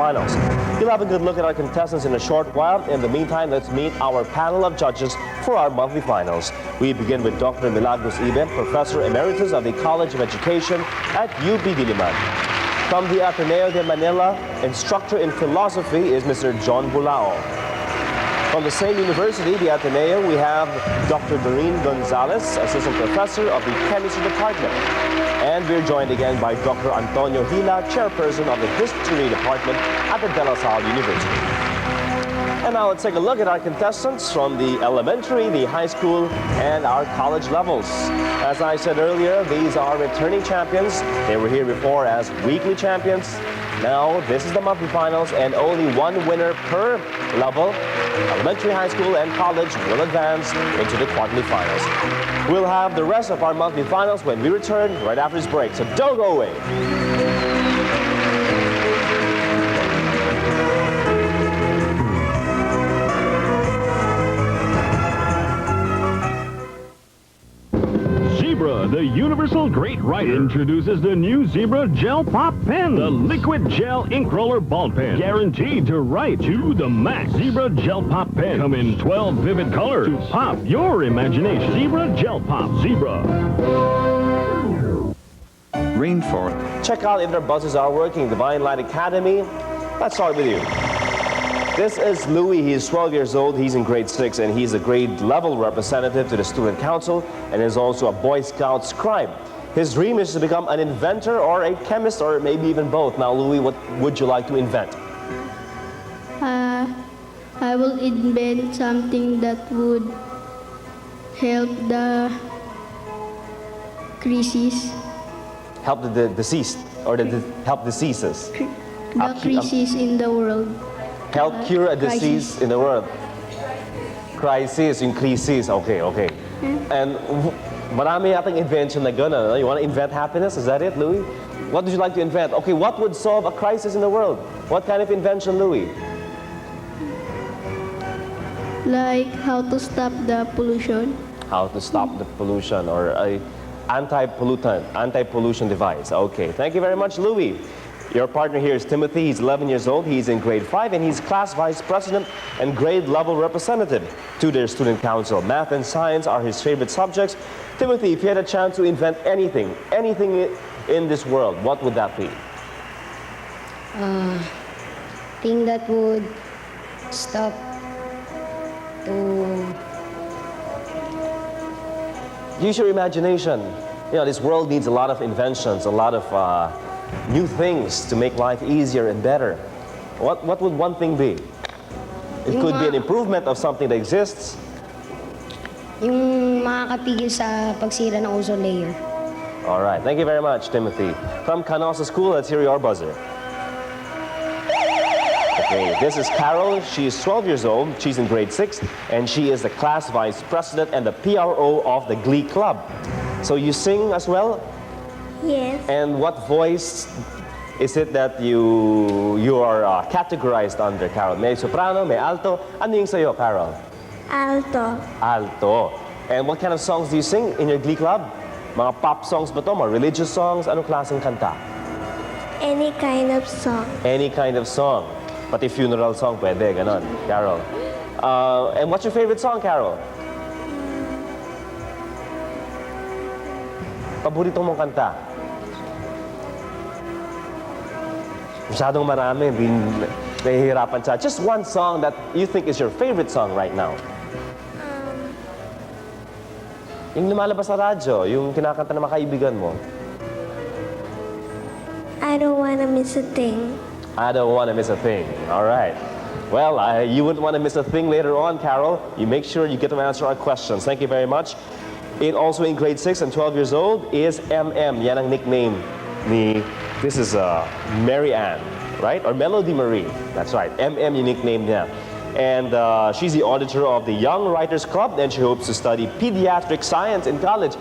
finals. You'll have a good look at our contestants in a short while. In the meantime, let's meet our panel of judges for our monthly finals. We begin with Dr. Milagros Ibe, Professor Emeritus of the College of Education at UP Diliman. From the Ateneo de Manila, instructor in philosophy is Mr. John Bulao. From the same university, the Ateneo, we have Dr. Doreen Gonzalez, Assistant Professor of the Chemistry Department. And we're joined again by Dr. Antonio Hila, Chairperson of the History Department at the De La Salle University. And now let's take a look at our contestants from the elementary, the high school, and our college levels. As I said earlier, these are returning champions. They were here before as weekly champions. Now, this is the monthly finals, and only one winner per level, elementary, high school, and college, will advance into the quarterly finals. We'll have the rest of our monthly finals when we return right after this break, so don't go away. Zebra, the universal great writer, introduces the new Zebra Gel Pop Pen, the liquid gel ink roller ball pen, guaranteed to write to the max. Zebra Gel Pop Pen come in 12 vivid colors to pop your imagination. Zebra Gel Pop, Zebra. Rainforest. Check out if their buses are working. Divine Light Academy. Let's start with you. This is Louis. He's 12 years old. He's in grade 6, and he's a grade level representative to the Student Council and is also a Boy Scout scribe. His dream is to become an inventor or a chemist or maybe even both. Now, Louis, what would you like to invent? I will invent something that would help the crisis. Help the deceased or help diseases. The crisis in the world. Help cure a disease in the world. Crisis, yung crisis. Okay, okay. And marami yatang invention na gano'n. You want to invent happiness? Is that it, Louis? What would you like to invent? Okay, what would solve a crisis in the world? What kind of invention, Louis? Like how to stop the pollution. How to stop the pollution or a anti-pollution device. Okay, thank you very much, Louis. Your partner here is Timothy. He's 11 years old. He's in grade 5, and he's class vice president and grade level representative to their student council. Math and science are his favorite subjects. Timothy, if you had a chance to invent anything in this world, what would that be? Thing that would stop to... Use your imagination. You know, this world needs a lot of inventions, a lot of new things to make life easier and better. What would one thing be? It could be an improvement of something that exists. Yung makakapigil sa pagsira ng ozone layer. All right. Thank you very much, Timothy. From Canosa School, let's hear your buzzer. Okay, this is Carol. She is 12 years old. She's in grade 6, and she is the class vice president and the PRO of the Glee Club. So you sing as well? Yes. And what voice is it that you are categorized under, Carol? May soprano, may alto. Ano yung sa'yo, Carol? Alto. Alto. And what kind of songs do you sing in your Glee Club? Mga pop songs ba to? Mga religious songs? Anong klaseng kanta? Any kind of song. Any kind of song. Pati funeral song, pwede, ganon. Carol. And what's your favorite song, Carol? Paborito mong kanta? Masyadong marami, nahihirapan siya. Just one song that you think is your favorite song right now. Yung lumalabas sa radyo, yung kinakanta ng mga kaibigan mo. I don't wanna miss a thing. I don't want to miss a thing. All right. Well, you wouldn't want to miss a thing later on, Carol. You make sure you get to answer our questions. Thank you very much. Also in grade 6 and 12 years old is MM. Yan ang nickname ni, this is Mary Ann, right? Or Melody Marie. That's right. MM yung nickname niya. And she's the auditor of the Young Writers Club, and she hopes to study pediatric science in college.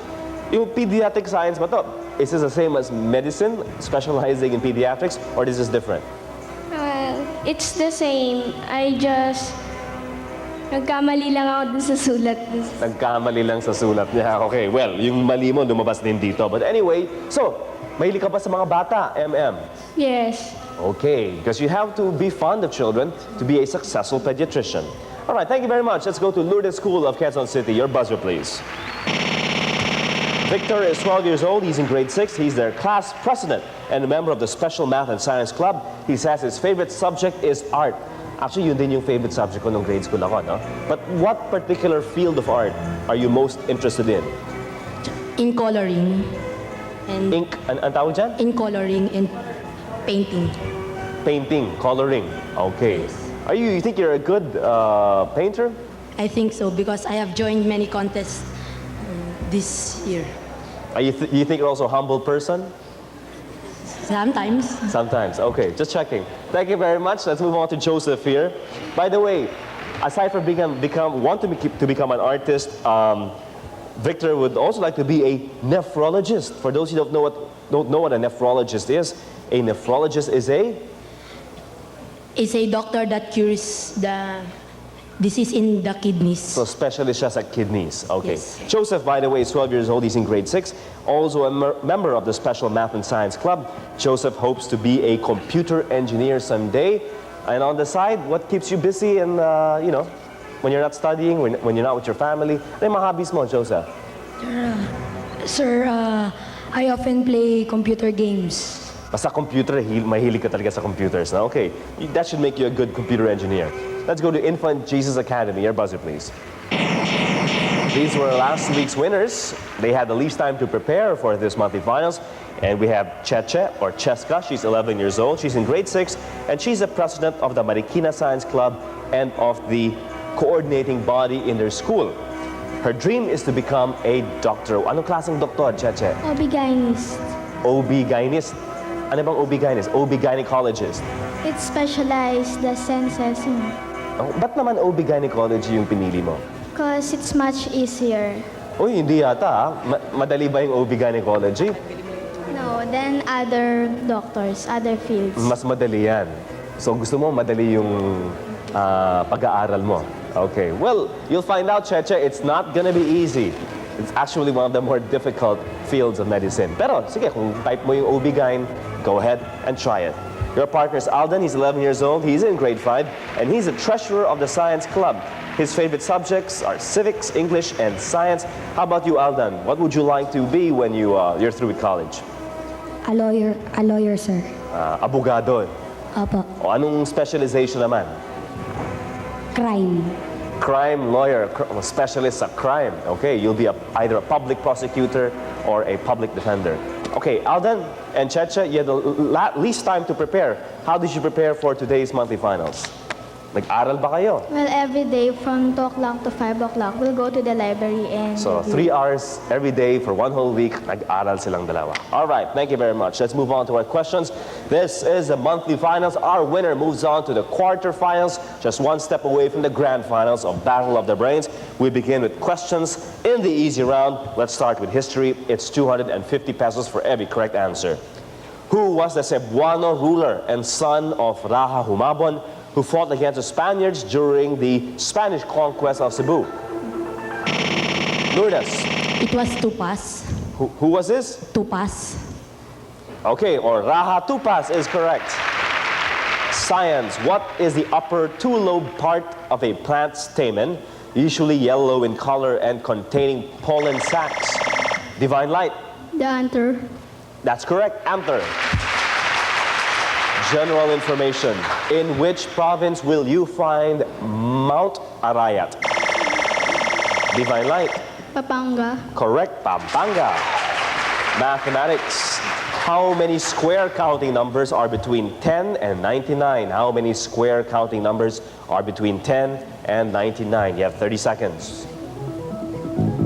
Yung pediatric science ba to? Is this the same as medicine, specializing in pediatrics, or is this different? It's the same. Nagkamali lang ako dun sa sulat. Nagkamali lang sa sulat niya. Okay, well, yung mali mo lumabas din dito. But anyway, so, mahilig ka ba sa mga bata, MM? Yes. Okay, because you have to be fond of children to be a successful pediatrician. All right, thank you very much. Let's go to Lourdes School of Quezon City. Your buzzer, please. Victor is 12 years old. He's in grade 6. He's their class president and a member of the Special Math and Science Club. He says his favorite subject is art. Actually, yun din yung favorite subject ko nung grade school ako, no? But what particular field of art are you most interested in? In coloring. And Ink, ang tawag dyan? in coloring and painting. Painting, coloring. Okay. You think you're a good painter? I think so because I have joined many contests this year. You think you're also a humble person? Sometimes. Sometimes. Okay, just checking. Thank you very much. Let's move on to Joseph here. By the way, aside from wanting to become an artist, Victor would also like to be a nephrologist. For those who don't know what a nephrologist is, a nephrologist is It's a doctor that cures the disease in the kidneys. so specialist just at kidneys. Okay. Yes. Joseph, by the way, is 12 years old. He's in grade 6. Also a member of the Special Math and Science Club. Joseph hopes to be a computer engineer someday. And on the side, what keeps you busy and, when you're not studying, when you're not with your family? Ano yung mga hobbies mo, Joseph? Sir, I often play computer games. Basta computer, mahilig ka talaga sa computers. Na? Okay, that should make you a good computer engineer. Let's go to Infant Jesus Academy. Your buzzer, please. These were last week's winners. They had the least time to prepare for this monthly finals. And we have Cheche, or Cheska. She's 11 years old. She's in grade 6. And she's the president of the Marikina Science Club and of the coordinating body in their school. Her dream is to become a doctor. Anong klaseng doktor, Cheche? OB-GYNist. OB-GYNist. Ano bang OB-GYNist? OB-gynecologist. It specialized the senses, Oh, ba't naman OB-gynecology yung pinili mo? because it's much easier. Uy, hindi yata ah. Madali ba yung OB-gynecology? No, than other doctors, other fields. Mas madali yan. So gusto mo madali yung pag-aaral mo. Okay. Well, you'll find out, Cheche, it's not gonna be easy. It's actually one of the more difficult fields of medicine. Pero, sige, kung type mo yung OB-GYN, go ahead and try it. Your partner is Alden. He's 11 years old. He's in grade 5, and he's the treasurer of the Science Club. His favorite subjects are civics, English, and science. How about you, Alden? What would you like to be when you're through with college? A lawyer, sir. Abogado. Opo. O anong specialization naman? Crime. Crime lawyer, specialist sa crime. Okay, you'll be either a public prosecutor or a public defender. Okay, Alden and Cheche, you had the least time to prepare. How did you prepare for today's monthly finals? Nag-aral ba kayo? Well, every day from 2 o'clock to 5 o'clock, we'll go to the library and So, review. 3 hours every day for 1 whole week, nag-aral silang dalawa. All right, thank you very much. Let's move on to our questions. This is the monthly finals. Our winner moves on to the quarterfinals, just one step away from the grand finals of Battle of the Brains. We begin with questions in the easy round. Let's start with history. It's 250 pesos for every correct answer. Who was the Cebuano ruler and son of Raha Humabon, who fought against the Spaniards during the Spanish conquest of Cebu? Lourdes. It was Tupas. Who was this? Tupas. Okay, or Raha Tupas is correct. Science. What is the upper two-lobe part of a plant stamen, usually yellow in color and containing pollen sacs? Divine light. The anther. That's correct. Anther. General information. In which province will you find Mount Arayat? Divine light. Papanga. Correct. Pampanga. Mathematics. How many square counting numbers are between 10 and 99? How many square counting numbers are between 10 and 99? You have 30 seconds.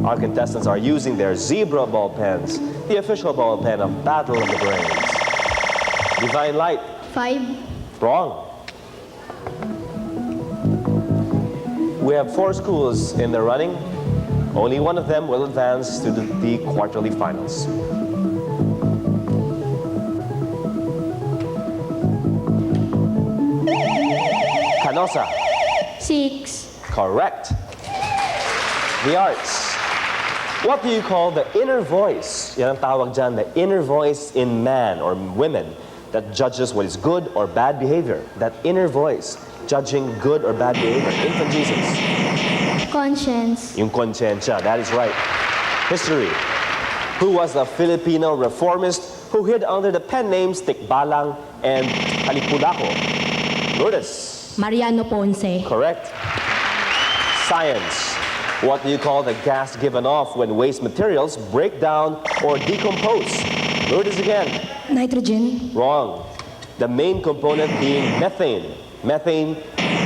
Our contestants are using their zebra ball pens, the official ball pen of Battle of the Brains. Divine light. 5. Wrong. We have 4 schools in the running. Only one of them will advance to the quarterly finals. Canosa. 6. Correct. The arts. What do you call the inner voice? Yan ang tawag dyan, the inner voice in man or women that judges what is good or bad behavior? That inner voice judging good or bad behavior. Infant Jesus. Conscience. Yung konsensya, that is right. History. Who was the Filipino reformist who hid under the pen names Tikbalang and Halipulako? Lourdes. Mariano Ponce. Correct. Science. What do you call the gas given off when waste materials break down or decompose? Lourdes again. Nitrogen. Wrong. The main component being methane. Methane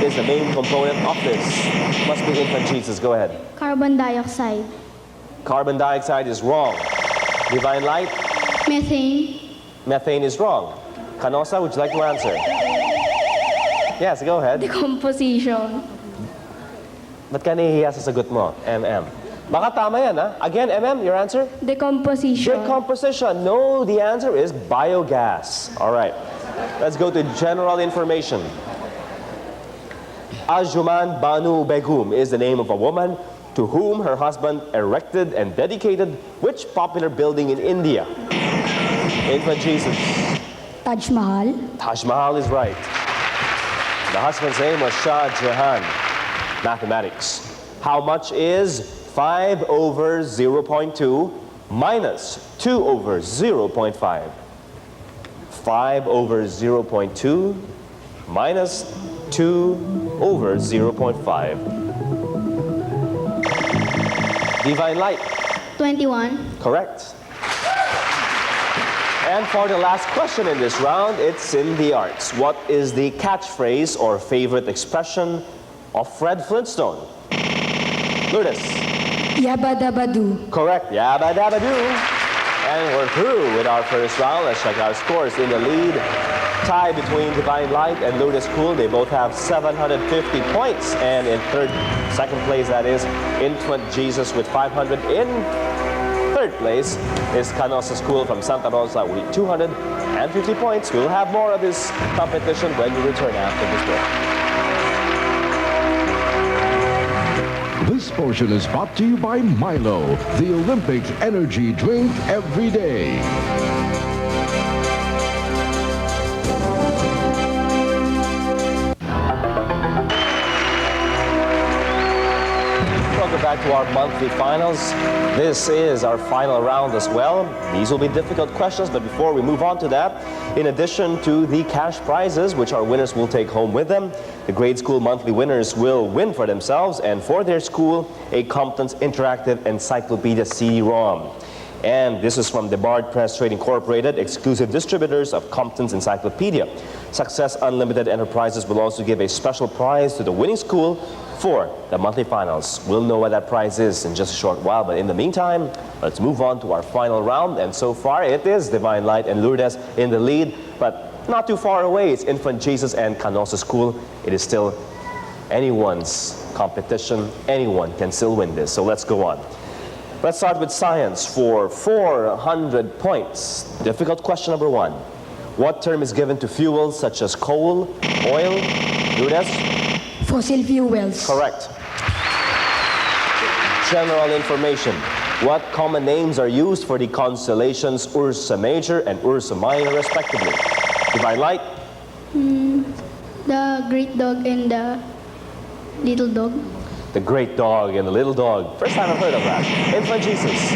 is the main component of this. Must be infant Jesus. Go ahead. Carbon dioxide. Carbon dioxide is wrong. Divine light. Methane. Methane is wrong. Canosa, would you like to answer? Yes, go ahead. Decomposition. Ba't ka nahihiya sa sagot mo? MM. Baka tama yan, ha? Again, MM, your answer? Decomposition. Decomposition. No, the answer is biogas. All right. Let's go to general information. Ajuman Banu Begum is the name of a woman to whom her husband erected and dedicated which popular building in India? Infant Jesus. Taj Mahal. Taj Mahal is right. The husband's name was Shah Jahan. Mathematics. How much is 5 over 0.2 minus 2 over 0.5? 5 over 0.2 minus 2 over 0.5. Divine light. 21. Correct. And for the last question in this round, it's in the arts. What is the catchphrase or favorite expression of Fred Flintstone? Lourdes. Yabba dabba doo. Correct. Yabba dabba doo. And we're through with our first round. Let's check our scores. In the lead, tie between Divine Light and Lourdes Cool. They both have 750 points. And in second place, that is Infant Jesus with 500. In third place is Canosa School from Santa Rosa with 250 points. We'll have more of this competition when we return after this break. This portion is brought to you by Milo, the Olympic energy drink every day. Welcome back to our monthly finals. This is our final round as well. These will be difficult questions, but before we move on to that, in addition to the cash prizes, which our winners will take home with them, the grade school monthly winners will win for themselves and for their school a Compton's Interactive Encyclopedia CD-ROM. And this is from the Bard Press Trade Incorporated, exclusive distributors of Compton's Encyclopedia. Success Unlimited Enterprises will also give a special prize to the winning school for the monthly finals. We'll know what that prize is in just a short while, but in the meantime, let's move on to our final round. And so far, it is Divine Light and Lourdes in the lead, but not too far away. It's Infant Jesus and Canosa School. It is still anyone's competition. Anyone can still win this, so let's go on. Let's start with science for 400 points. Difficult question number 1. What term is given to fuels such as coal, oil? Lourdes? Fossil fuels. Correct. General information. What common names are used for the constellations Ursa Major and Ursa Minor, respectively? Divine Light? The great dog and the little dog. The Great Dog and the Little Dog. First time I've heard of that. Infant Jesus.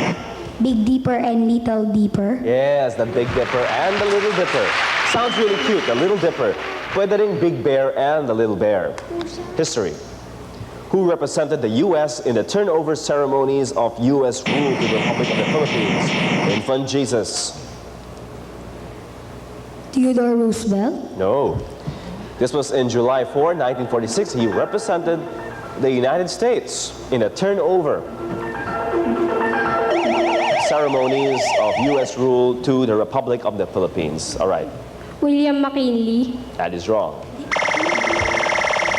Big Dipper and Little Dipper. Yes, the Big Dipper and the Little Dipper. Sounds really cute, the Little Dipper. Pwede ring Big Bear and the Little Bear. History. Who represented the U.S. in the turnover ceremonies of U.S. rule to the Republic of the Philippines? Infant Jesus. Theodore Roosevelt. No. This was in July 4, 1946. He represented the United States in the turnover ceremonies of U.S. rule to the Republic of the Philippines. All right. William McKinley. That is wrong.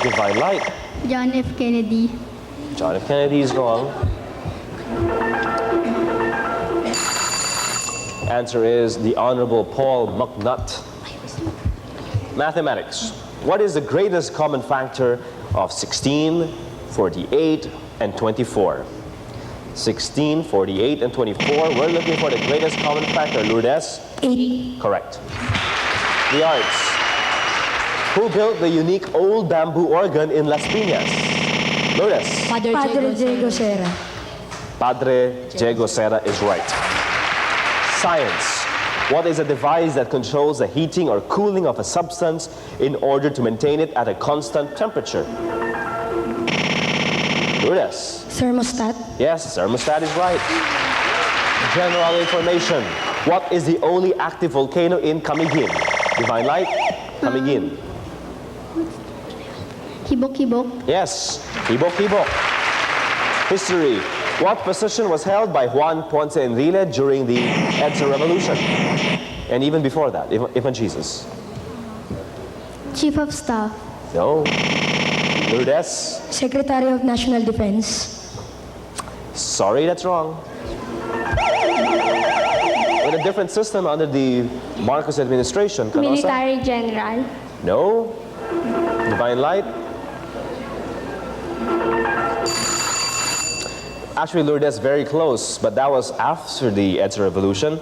Divine Light. John F. Kennedy. John F. Kennedy is wrong. Answer is the Honorable Paul McNutt. Mathematics. What is the greatest common factor of 16, 48, and 24? 16, 48, and 24. We're looking for the greatest common factor. Lourdes? 8. Correct. The arts. Who built the unique old bamboo organ in Las Piñas? Lourdes. Padre Diego Serra. Padre Diego Serra is right. Science. What is a device that controls the heating or cooling of a substance in order to maintain it at a constant temperature? Lourdes. Thermostat. Yes, thermostat is right. General information. What is the only active volcano in Camiguin? Divine Light, Camiguin. Hibok-hibok. Yes, Hibok-hibok. History. What position was held by Juan Ponce Enrile during the EDSA Revolution? And even before that, even Jesus. Chief of Staff. No. Lourdes. Secretary of National Defense. Sorry, that's wrong. In a different system under the Marcos administration, Canosa? Military General. No. Divine Light. Actually, Lourdes, very close, but that was after the EDSA Revolution,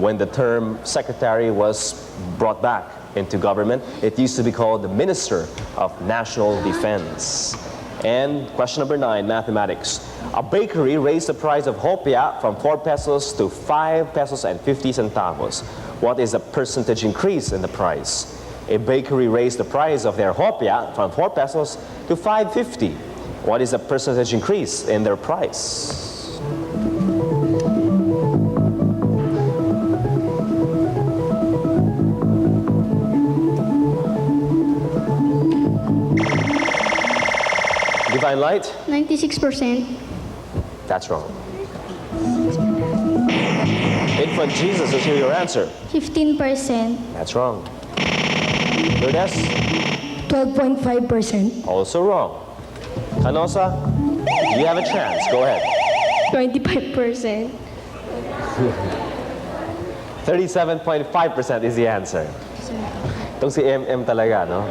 when the term secretary was brought back into government. It used to be called the Minister of National Defense. And question number 9, mathematics. A bakery raised the price of hopia from 4 pesos to 5 pesos and 50 centavos. What is the percentage increase in the price? A bakery raised the price of their hopia from 4 pesos to 5.50. What is the percentage increase in their price? Divine Light? 96%. That's wrong. Infant Jesus, let's hear your answer. 15%. That's wrong. Lourdes? 12.5%. Also wrong. Canosa, you have a chance. Go ahead. 25%. 37.5% is the answer. Itong si MM talaga, no?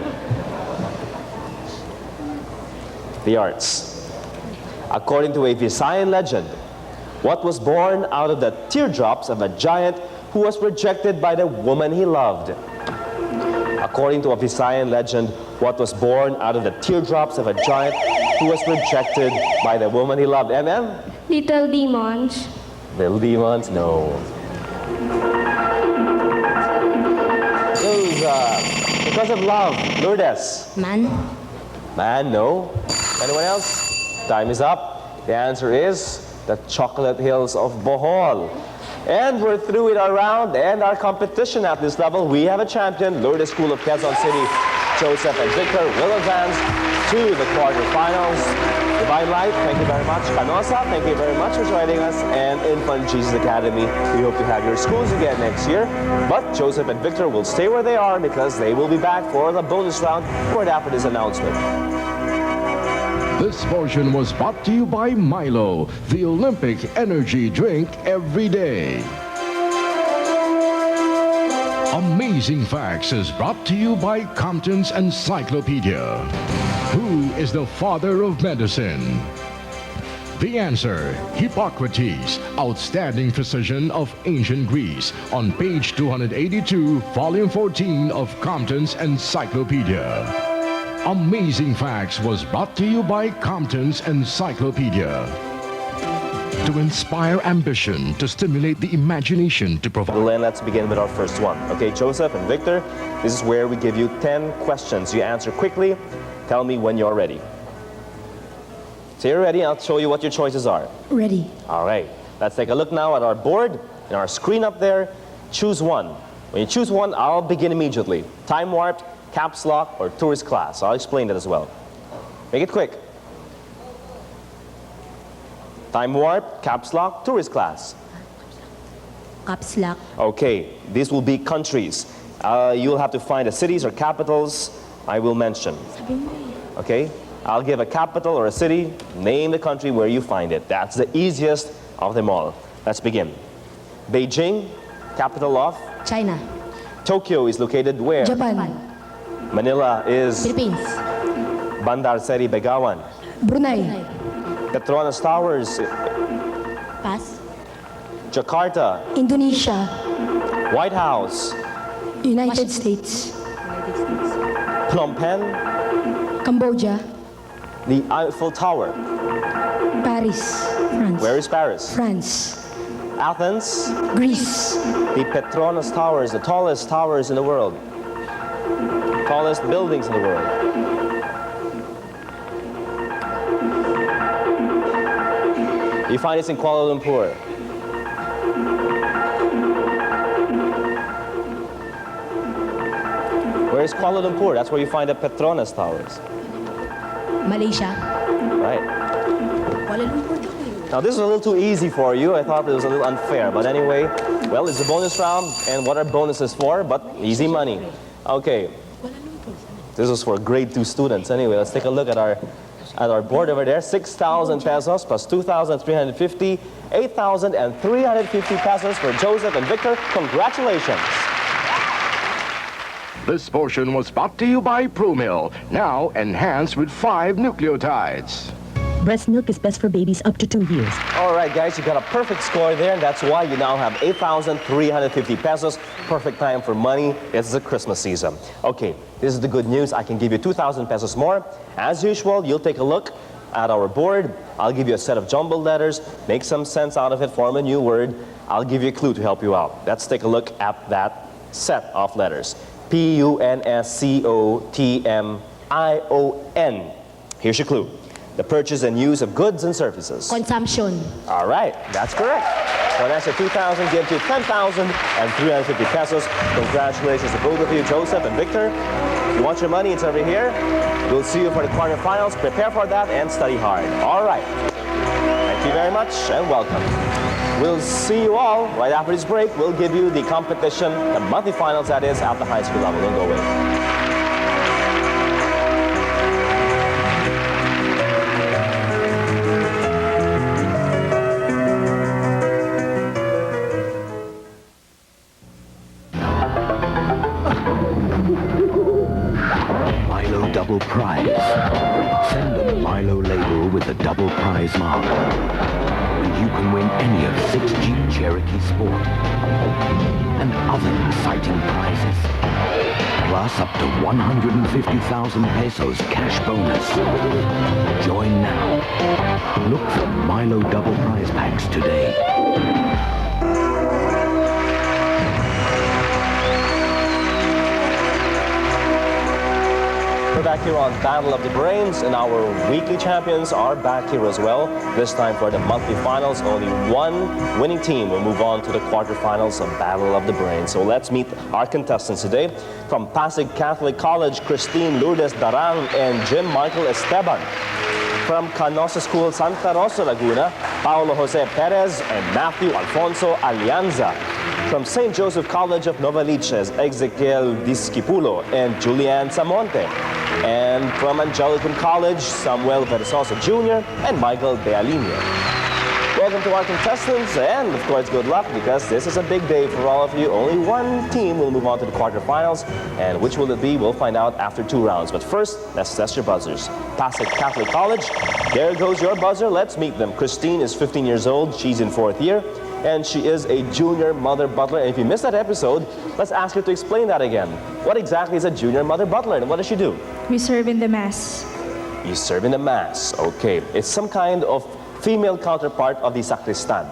The arts. According to a Visayan legend, what was born out of the teardrops of a giant who was rejected by the woman he loved? According to a Visayan legend, what was born out of the teardrops of a giant who was rejected by the woman he loved? MM? Little demons. Little demons? No. Those, because of love. Lourdes? Man. Man, no. Anyone else? Time is up. The answer is the Chocolate Hills of Bohol. And we're through with our round and our competition at this level. We have a champion. Lourdes School of Quezon City, Joseph and Victor will advance to the quarterfinals. Divine Light, thank you very much. Canosa, thank you very much for joining us. And Infant Jesus Academy, we hope to have your schools again next year. But Joseph and Victor will stay where they are because they will be back for the bonus round right after this announcement. This portion was brought to you by Milo, the Olympic energy drink every day. Amazing Facts is brought to you by Compton's Encyclopedia. Who is the father of medicine? The answer, Hippocrates, outstanding physician of ancient Greece, on page 282, volume 14 of Compton's Encyclopedia. Amazing Facts was brought to you by Compton's Encyclopedia. To inspire ambition, to stimulate the imagination, to provide... Then let's begin with our first one. Okay, Joseph and Victor, this is where we give you 10 questions. You answer quickly. Tell me when you're ready. So you're ready, I'll show you what your choices are. Ready. All right, let's take a look now at our board and our screen up there. Choose one. When you choose one, I'll begin immediately. Time warped, caps lock, or tourist class. I'll explain that as well. Make it quick. Time warp, caps lock, tourist class. Caps lock. Okay, these will be countries. You'll have to find the cities or capitals I will mention. Okay, I'll give a capital or a city, name the country where you find it. That's the easiest of them all. Let's begin. Beijing, capital of? China. Tokyo is located where? Japan. Manila is? Philippines. Bandar Seri Begawan. Brunei. Petronas Towers, Pass. Jakarta. Indonesia. White House, United States. Phnom Penh, Cambodia. the Eiffel Tower. Paris. France. Where is Paris? France. Athens, Greece. the Petronas Towers, the tallest towers in the world. Tallest buildings in the world. You find this in Kuala Lumpur. Where is Kuala Lumpur? That's where you find the Petronas Towers. Malaysia. Right. Kuala Lumpur. Now this is a little too easy for you. I thought it was a little unfair. But anyway, well, it's a bonus round. And what are bonuses for? But easy money. Okay. This is for grade 2 students. Anyway, let's take a look at our board over there. 6,000 pesos plus 2,350, 8,350 pesos for Joseph and Victor. Congratulations. This portion was brought to you by ProMill, now enhanced with 5 nucleotides. Breast milk is best for babies up to 2 years. All right, guys, you got a perfect score there, and that's why you now have 8,350 pesos. Perfect time for money. It's the Christmas season. Okay, this is the good news. I can give you 2,000 pesos more. As usual, you'll take a look at our board. I'll give you a set of jumbled letters. Make some sense out of it. Form a new word. I'll give you a clue to help you out. Let's take a look at that set of letters. P-U-N-S-C-O-T-M-I-O-N. Here's your clue. The purchase and use of goods and services. Consumption. All right, that's correct. One extra 2,000 gives you 10,350 pesos. Congratulations to both of you, Joseph and Victor. If you want your money, it's over here. We'll see you for the quarterfinals. Prepare for that and study hard. All right. Thank you very much and welcome. We'll see you all right after this break. We'll give you the competition, the monthly finals that is, at the high school level. Don't go away. Milo Double Prize. Send them a Milo label with the double prize mark. And you can win any of 6 Jeep Cherokee Sport and other exciting prizes. Plus up to 150,000 pesos cash bonus. Join now. Look for Milo Double Prize packs today. We're back here on Battle of the Brains, and our weekly champions are back here as well. This time for the monthly finals, only one winning team will move on to the quarterfinals of Battle of the Brains. So let's meet our contestants today. From Pasig Catholic College, Christine Lourdes Darang and Jim Michael Esteban. From Canosa School, Santa Rosa, Laguna, Paulo Jose Perez and Matthew Alfonso Alianza. From St. Joseph College of Novaliches, Ezequiel Discipulo and Julian Samonte. And from Angelicum College, Samuel Versosa Jr. and Michael De Alinio. Welcome to our contestants, and of course, good luck, because this is a big day for all of you. Only one team will move on to the quarterfinals, and which will it be? We'll find out after 2 rounds. But first, let's test your buzzers. Pasig Catholic College, there goes your buzzer. Let's meet them. Christine is 15 years old. She's in 4th year, and she is a junior mother butler. And if you missed that episode, let's ask her to explain that again. What exactly is a junior mother butler, and what does she do? We serve in the mass. You serve in the mass. Okay. It's some kind of female counterpart of the sacristan.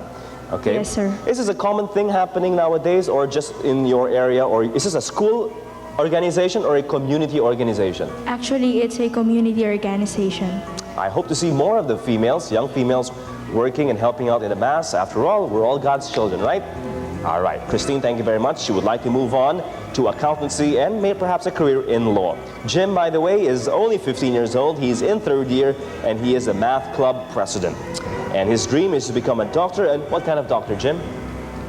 Okay? Yes, sir. Is this a common thing happening nowadays, or just in your area, or is this a school organization or a community organization? Actually, it's a community organization. I hope to see more of the females, young females, working and helping out in the mass. After all, we're all God's children, right? All right. Christine, thank you very much. She would like to move on to accountancy and maybe perhaps a career in law. Jim, by the way, is only 15 years old. He's in 3rd year, and he is a math club president. And his dream is to become a doctor. And what kind of doctor, Jim?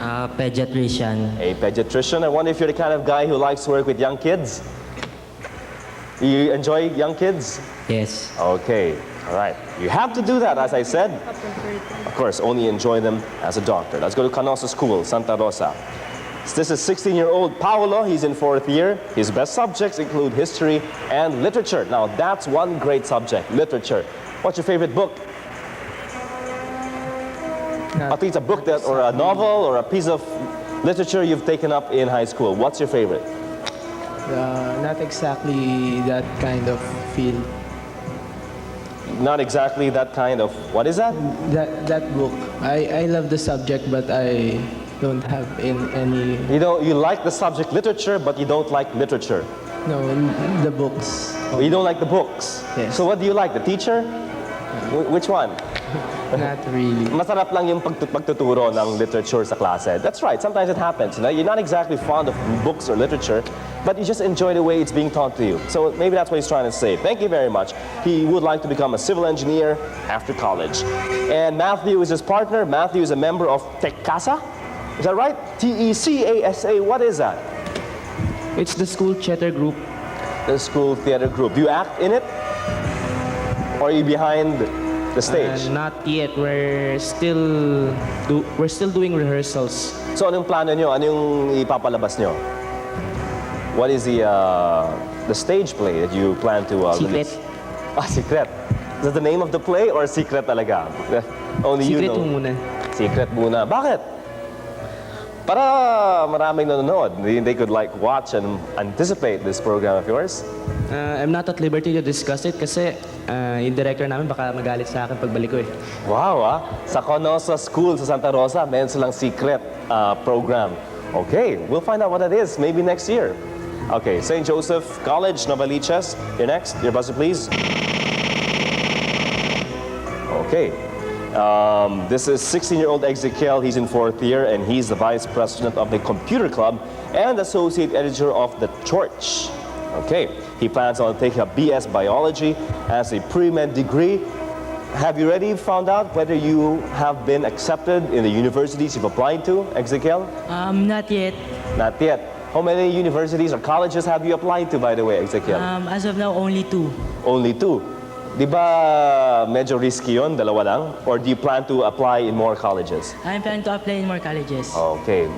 Pediatrician. A pediatrician. I wonder if you're the kind of guy who likes to work with young kids? You enjoy young kids? Yes. Okay. All right. You have to do that, as I said. Of course, only enjoy them as a doctor. Let's go to Canosa School, Santa Rosa. This is 16-year-old Paolo. He's in 4th year. His best subjects include history and literature. Now, that's one great subject, literature. What's your favorite book? I think it's a book that, or a novel, or a piece of literature you've taken up in high school. What's your favorite? Not exactly that kind of field. Not exactly that kind of, what is that? That book. I love the subject, but I don't have any. You like the subject literature, but you don't like literature. No, the books. You don't like the books. Yes. So what do you like? The teacher? Which one? Not really. Masarap lang yung pagtuturo ng literature sa klase. That's right. Sometimes it happens. You're not exactly fond of books or literature, but you just enjoy the way it's being taught to you. So maybe that's what he's trying to say. Thank you very much. He would like to become a civil engineer after college. And Matthew is his partner. Matthew is a member of Tekasa. Is that right? T-E-C-A-S-A. What is that? It's the school theater group. The school theater group. Do you act in it? Or are you behind the stage? Not yet. We're still doing rehearsals. So anong plano nyo? Anong ipapalabas nyo? What is the stage play that you plan to release? Secret. Secret. Is that the name of the play or secret talaga? Only you know. Secret muna. Secret muna. Bakit? Para maraming nanonood. They could watch and anticipate this program of yours. I'm not at liberty to discuss it kasi yung director namin baka magalit sa akin pagbalik ko eh. Wow, Sa Conosa School sa Santa Rosa, meron silang secret program. Okay, we'll find out what it is maybe next year. Okay, St. Joseph College, Novaliches. You're next. Your buzzer, please. Okay. This is 16-year-old Ezekiel. He's in 4th year, and he's the vice president of the computer club and associate editor of The Torch. Okay, he plans on taking a BS biology as a pre-med degree. Have you already found out whether you have been accepted in the universities you've applied to, Ezekiel? Not yet. Not yet. How many universities or colleges have you applied to, by the way, Ezekiel? As of now, only 2. Only 2. Di ba medyo risky yun, dalawa lang? Or do you plan to apply in more colleges? I'm planning to apply in more colleges. Okay.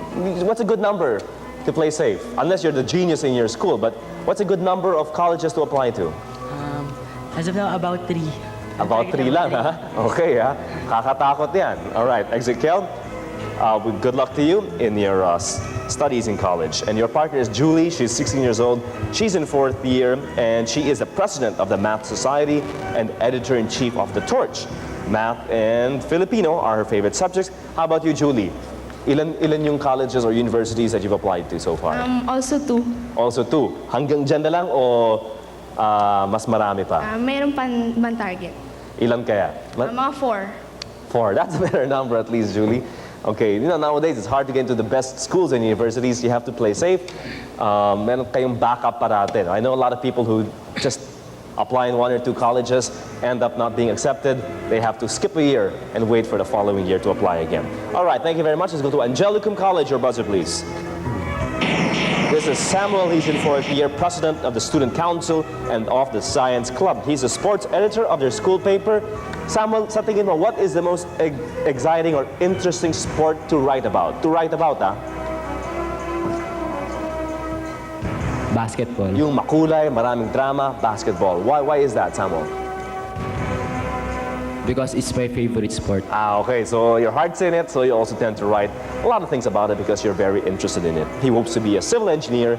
What's a good number to play safe? Unless you're the genius in your school, but what's a good number of colleges to apply to? As of now, about 3. About 3 lang, ha? Okay, ha? Kakatakot yan. All right, Ezekiel, good luck to you in your studies in college. And your partner is Julie. She's 16 years old. She's in 4th year, and she is the president of the Math Society and editor-in-chief of The Torch. Math and Filipino are her favorite subjects. How about you, Julie? Ilan yung colleges or universities that you've applied to so far? Also 2. Also 2. Hanggang dyan na lang o mas marami pa? Mayroon pan target. Ilan kaya? Mga 4. 4. That's a better number at least, Julie. Okay, nowadays it's hard to get into the best schools and universities. You have to play safe. Meron kayong backup parate. I know a lot of people who just apply in 1 or 2 colleges, end up not being accepted. They have to skip a year and wait for the following year to apply again. All right, thank you very much. Let's go to Angelicum College. Your buzzer, please. This is Samuel. He's in 4th year, president of the student council and of the science club. He's a sports editor of their school paper. Samuel, sa tingin mo, what is the most exciting or interesting sport to write about? To write about, Basketball. Yung makulay, maraming drama, basketball. Why is that, Samuel? Because it's my favorite sport. Okay, so your heart's in it, so you also tend to write a lot of things about it because you're very interested in it. He hopes to be a civil engineer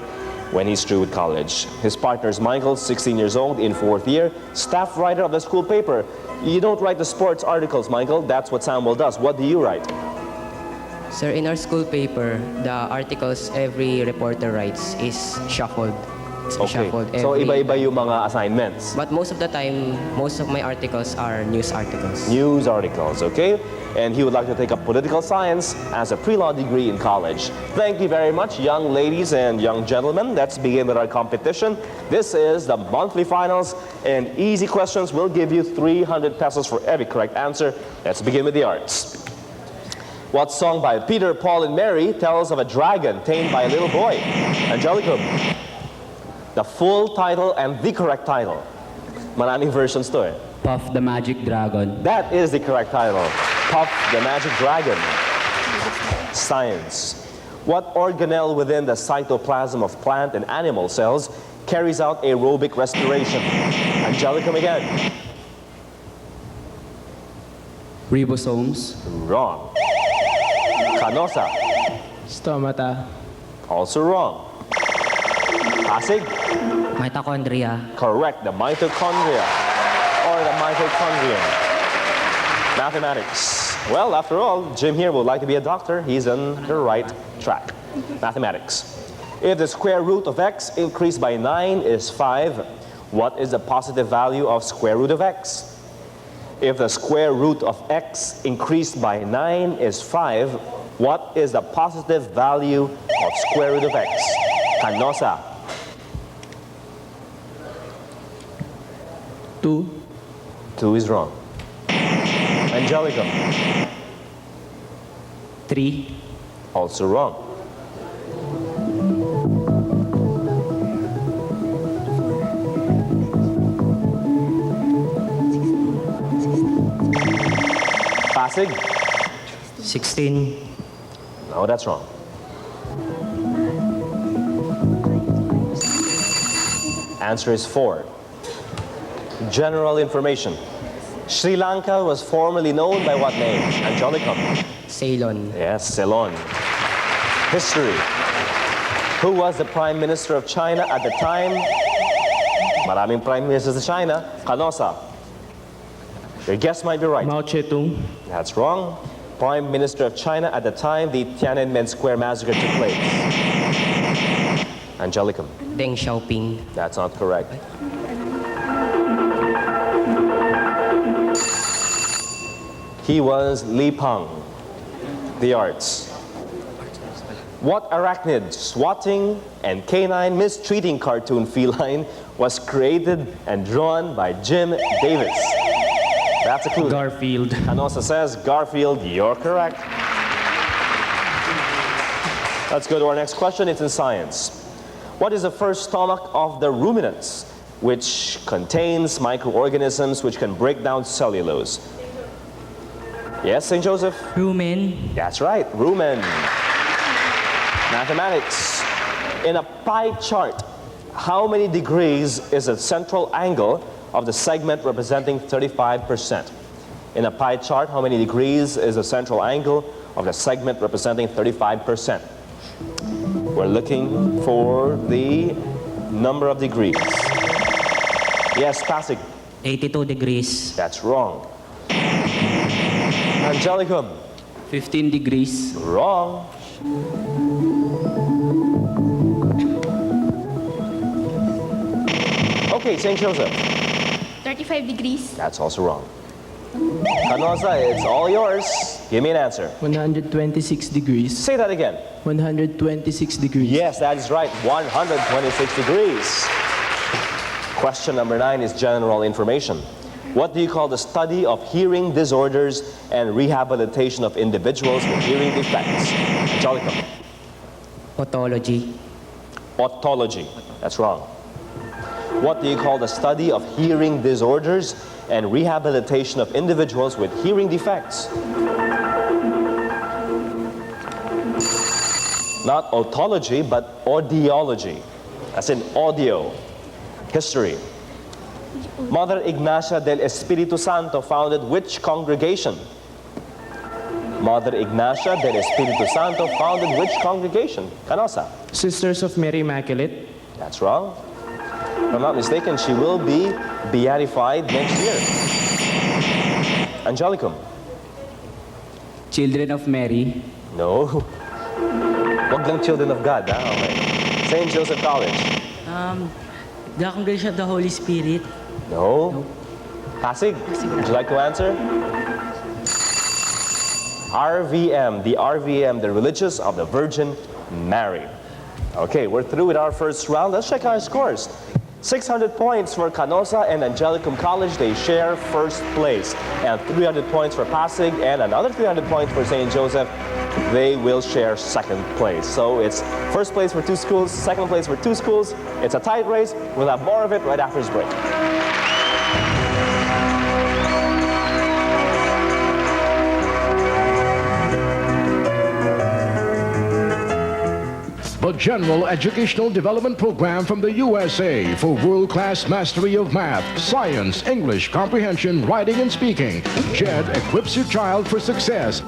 when he's through with college. His partner is Michael, 16 years old, in 4th year, staff writer of the school paper. You don't write the sports articles, Michael. That's what Samuel does. What do you write? Sir, in our school paper, the articles every reporter writes is shuffled. Okay. So iba-iba yung mga assignments. But most of the time, most of my articles are news articles. News articles, okay? And he would like to take up political science as a pre-law degree in college. Thank you very much, young ladies and young gentlemen. Let's begin with our competition. This is the monthly finals, and easy questions will give you 300 pesos for every correct answer. Let's begin with the arts. What song by Peter, Paul, and Mary tells of a dragon tamed by a little boy? Angelicum. The full title and the correct title. Maraming versions to eh. Puff the Magic Dragon. That is the correct title. Puff the Magic Dragon. Science. What organelle within the cytoplasm of plant and animal cells carries out aerobic respiration? Angelicum again. Ribosomes. Wrong. Canosa. Stomata. Also wrong. Pasig? Mitochondria. Correct, the mitochondria or the mitochondrion. Mathematics. Well, after all, Jim here would like to be a doctor. He's on the right track. Mathematics. If the square root of x increased by 9 is 5, what is the positive value of square root of x? If the square root of x increased by 9 is 5, what is the positive value of square root of x? Canosa. 2. 2 is wrong. Angelica. 3. Also wrong. Pasig? 16. No, that's wrong. Answer is 4. General information. Sri Lanka was formerly known by what name? Angelica. Ceylon. Yes, Ceylon. History. Who was the Prime Minister of China at the time? Maraming Prime Ministers sa China. Canosa. Your guess might be right. Mao Zedong. That's wrong. Prime Minister of China at the time the Tiananmen Square massacre took place. Angelica. Deng Xiaoping. That's not correct. He was Li Peng. The arts. What arachnid, swatting, and canine mistreating cartoon feline was created and drawn by Jim Davis? That's a clue. Garfield. Canosa says Garfield. You're correct. Let's go to our next question. It's in science. What is the first stomach of the ruminants, which contains microorganisms which can break down cellulose? Yes, St. Joseph? Rumen. That's right, rumen. Mathematics. In a pie chart, how many degrees is the central angle of the segment representing 35%? In a pie chart, how many degrees is the central angle of the segment representing 35%? We're looking for the number of degrees. Yes, Pasig. 82 degrees. That's wrong. Angelicum. 15 degrees. Wrong. Okay, St. Joseph. 35 degrees. That's also wrong. Canosa, it's all yours. Give me an answer. 126 degrees. Say that again. 126 degrees. Yes, that is right. 126 degrees. Question number 9 is general information. What do you call the study of hearing disorders and rehabilitation of individuals with hearing defects? Angelica. Otology. Otology. That's wrong. What do you call the study of hearing disorders and rehabilitation of individuals with hearing defects? Not otology, but audiology, as in audio. History. Mother Ignacia del Espiritu Santo founded which congregation? Mother Ignacia del Espiritu Santo founded which congregation? Canosa. Sisters of Mary Immaculate. That's wrong. If I'm not mistaken, she will be beatified next year. Angelicum. Children of Mary. No. Wag lang Children of God, ha? Okay. St. Joseph College. The Congregation of the Holy Spirit. No. Pasig, would you like to answer? RVM, the RVM, the Religious of the Virgin Mary. Okay, we're through with our first round. Let's check our scores. 600 points for Canosa and Angelicum College. They share first place. And 300 points for Pasig and another 300 points for St. Joseph. They will share second place. So it's first place for 2 schools, second place for 2 schools. It's a tight race. We'll have more of it right after this break. The General Educational Development Program from the USA for world-class mastery of math, science, English, comprehension, writing, and speaking. JED equips your child for success.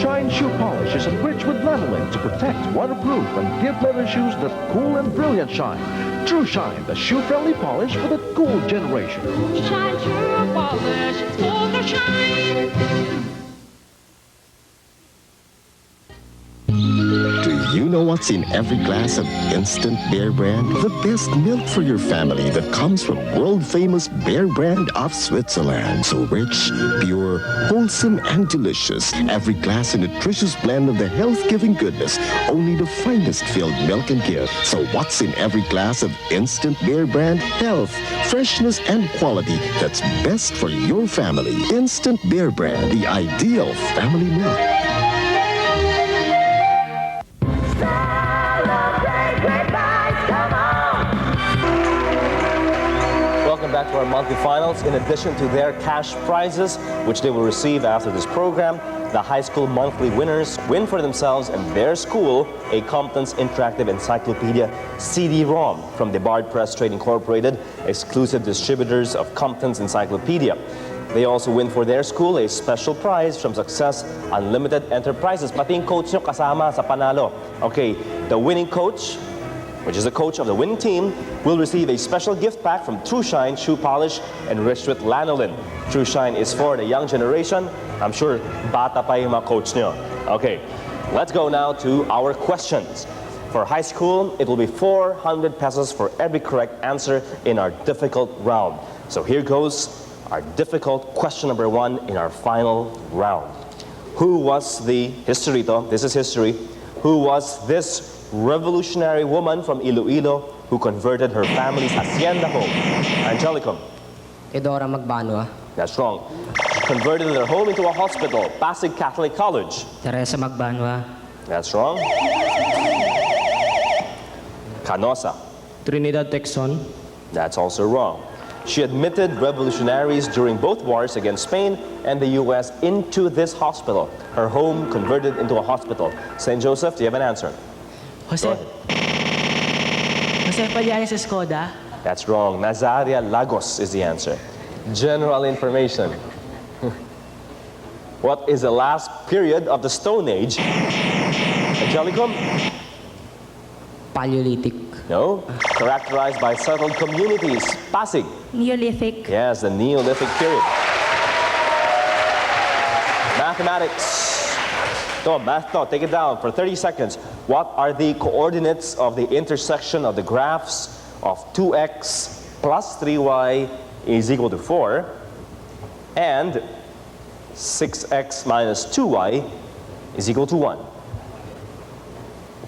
Shine shoe polish is enriched with lanolin to protect, waterproof, and give leather shoes the cool and brilliant shine. True Shine, the shoe-friendly polish for the cool generation. Shine shoe polish, it's for the shine. Do you know what's in every glass of Instant Bear Brand? The best milk for your family that comes from world-famous Bear Brand of Switzerland. So rich, pure, wholesome, and delicious. Every glass a nutritious blend of the health-giving goodness only the finest filled milk can give. So what's in every glass of Instant Bear Brand? Health, freshness, and quality that's best for your family. Instant Bear Brand, the ideal family milk. Welcome back to our monthly finals. In addition to their cash prizes, which they will receive after this program, the high school monthly winners win for themselves and their school a Compton's Interactive Encyclopedia CD-ROM from the Bard Press Trade Incorporated, exclusive distributors of Compton's Encyclopedia. They also win for their school a special prize from Success Unlimited Enterprises. Pati yung coach nyo kasama sa panalo. Okay, the winning coach, which is the coach of the winning team, will receive a special gift pack from True Shine shoe polish enriched with lanolin. True Shine is for the young generation. I'm sure bata pa yung mga coach nyo. Okay, let's go now to our questions. For high school, it will be 400 pesos for every correct answer in our difficult round. So here goes our difficult question number 1 in our final round. Who was the history to? This is history. Who was this revolutionary woman from Iloilo who converted her family's hacienda home? Angelicum. Edora Magbanwa. That's wrong. She converted their home into a hospital. Pasig Catholic College. Teresa Magbanwa. That's wrong. Canosa. Trinidad Texon. That's also wrong. She admitted revolutionaries during both wars against Spain and the U.S. into this hospital. Her home converted into a hospital. St. Joseph, do you have an answer? Jose Pallares Escoda. That's wrong. Nazaria Lagos is the answer. General information. What is the last period of the Stone Age? Angelicum? Paleolithic. No. Characterized by settled communities. Pasig. Neolithic. Yes, the Neolithic period. Mathematics. Go on, math, no, take it down for 30 seconds. What are the coordinates of the intersection of the graphs of 2x plus 3y is equal to 4 and 6x minus 2y is equal to 1?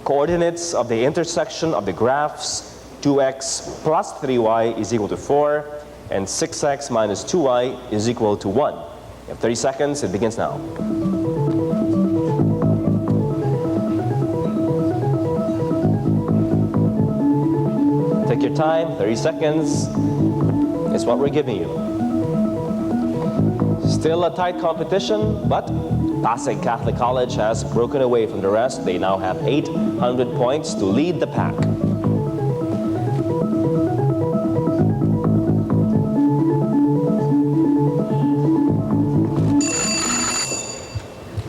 Coordinates of the intersection of the graphs 2x plus 3y is equal to 4 and 6x minus 2y is equal to 1. You have 30 seconds, it begins now. Take your time, 30 seconds is what we're giving you. Still a tight competition, but Pasig Catholic College has broken away from the rest. They now have 800 points to lead the pack.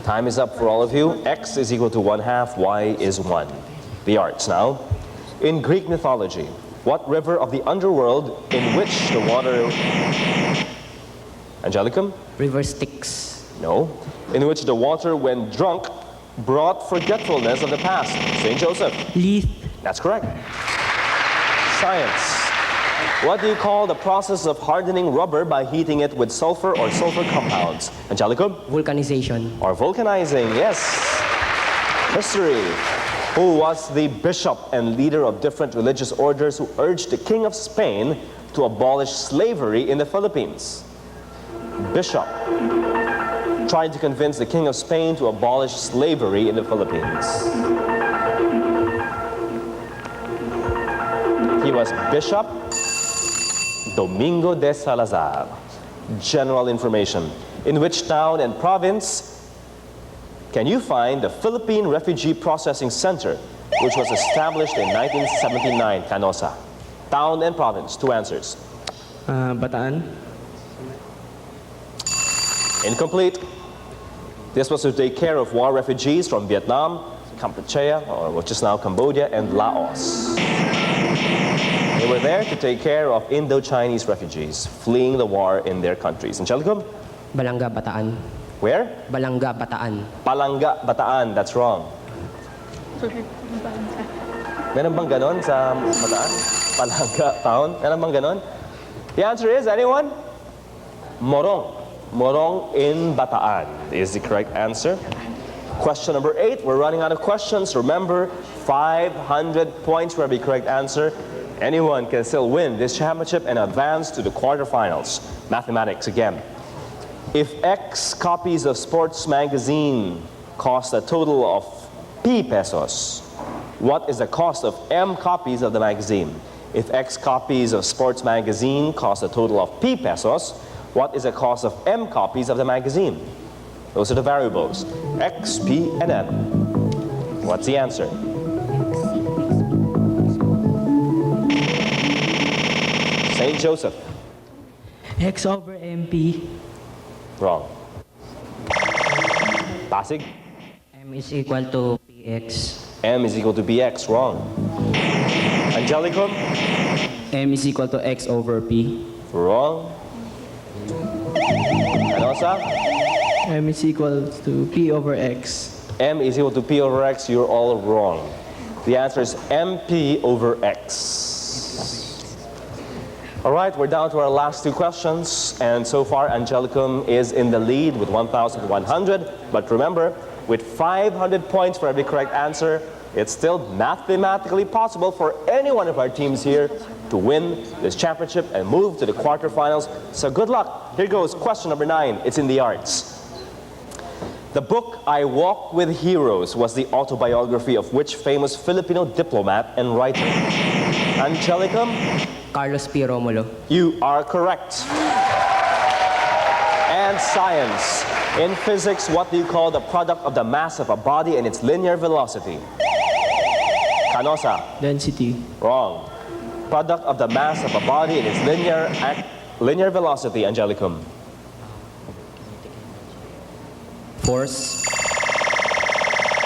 Time is up for all of you. X is equal to 1/2, Y is 1. The arts now. In Greek mythology, what river of the underworld in which the water... Angelicum? River Styx. No. In which the water, when drunk, brought forgetfulness of the past. St. Joseph. Leith. That's correct. Science. What do you call the process of hardening rubber by heating it with sulfur or sulfur compounds? Angelicum? Vulcanization. Or vulcanizing, yes. History. Who was the bishop and leader of different religious orders who urged the King of Spain to abolish slavery in the Philippines? Bishop tried to convince the King of Spain to abolish slavery in the Philippines. He was Bishop Domingo de Salazar. General information. In which town and province can you find the Philippine Refugee Processing Center, which was established in 1979, Canosa? Town and province, 2 answers. Bataan. Incomplete. This was to take care of war refugees from Vietnam, Kampuchea, or which is now Cambodia, and Laos. They were there to take care of Indo-Chinese refugees fleeing the war in their countries. Angelicum? Balanga, Bataan. Where? Balanga, Bataan. Palanga, Bataan. That's wrong. Meron bang ganon sa Bataan? Palanga town? Meron bang ganon? The answer is, anyone? Morong. Morong in Bataan is the correct answer. Question number 8. We're running out of questions. Remember, 500 points for every correct answer. Anyone can still win this championship and advance to the quarterfinals. Mathematics again. If X copies of sports magazine cost a total of P pesos, what is the cost of M copies of the magazine? If X copies of sports magazine cost a total of P pesos, what is the cost of M copies of the magazine? Those are the variables. X, P, and M. What's the answer? St. Joseph. X over MP. Wrong. Pasig. M is equal to PX. M is equal to BX. Wrong. Angelicum. M is equal to X over P. Wrong. Anosa. M is equal to P over X. M is equal to P over X. You're all wrong. The answer is MP over X. All right, we're down to our last 2 questions, and so far Angelicum is in the lead with 1,100. But remember, with 500 points for every correct answer, it's still mathematically possible for any one of our teams here to win this championship and move to the quarterfinals. So good luck. Here goes question number 9. It's in the arts. The book I Walk with Heroes was the autobiography of which famous Filipino diplomat and writer? Angelicum? Carlos P. Romulo. You are correct. And science. In physics, what do you call the product of the mass of a body and its linear velocity? Canosa. Density. Wrong. Product of the mass of a body and its linear velocity, Angelicum. Force.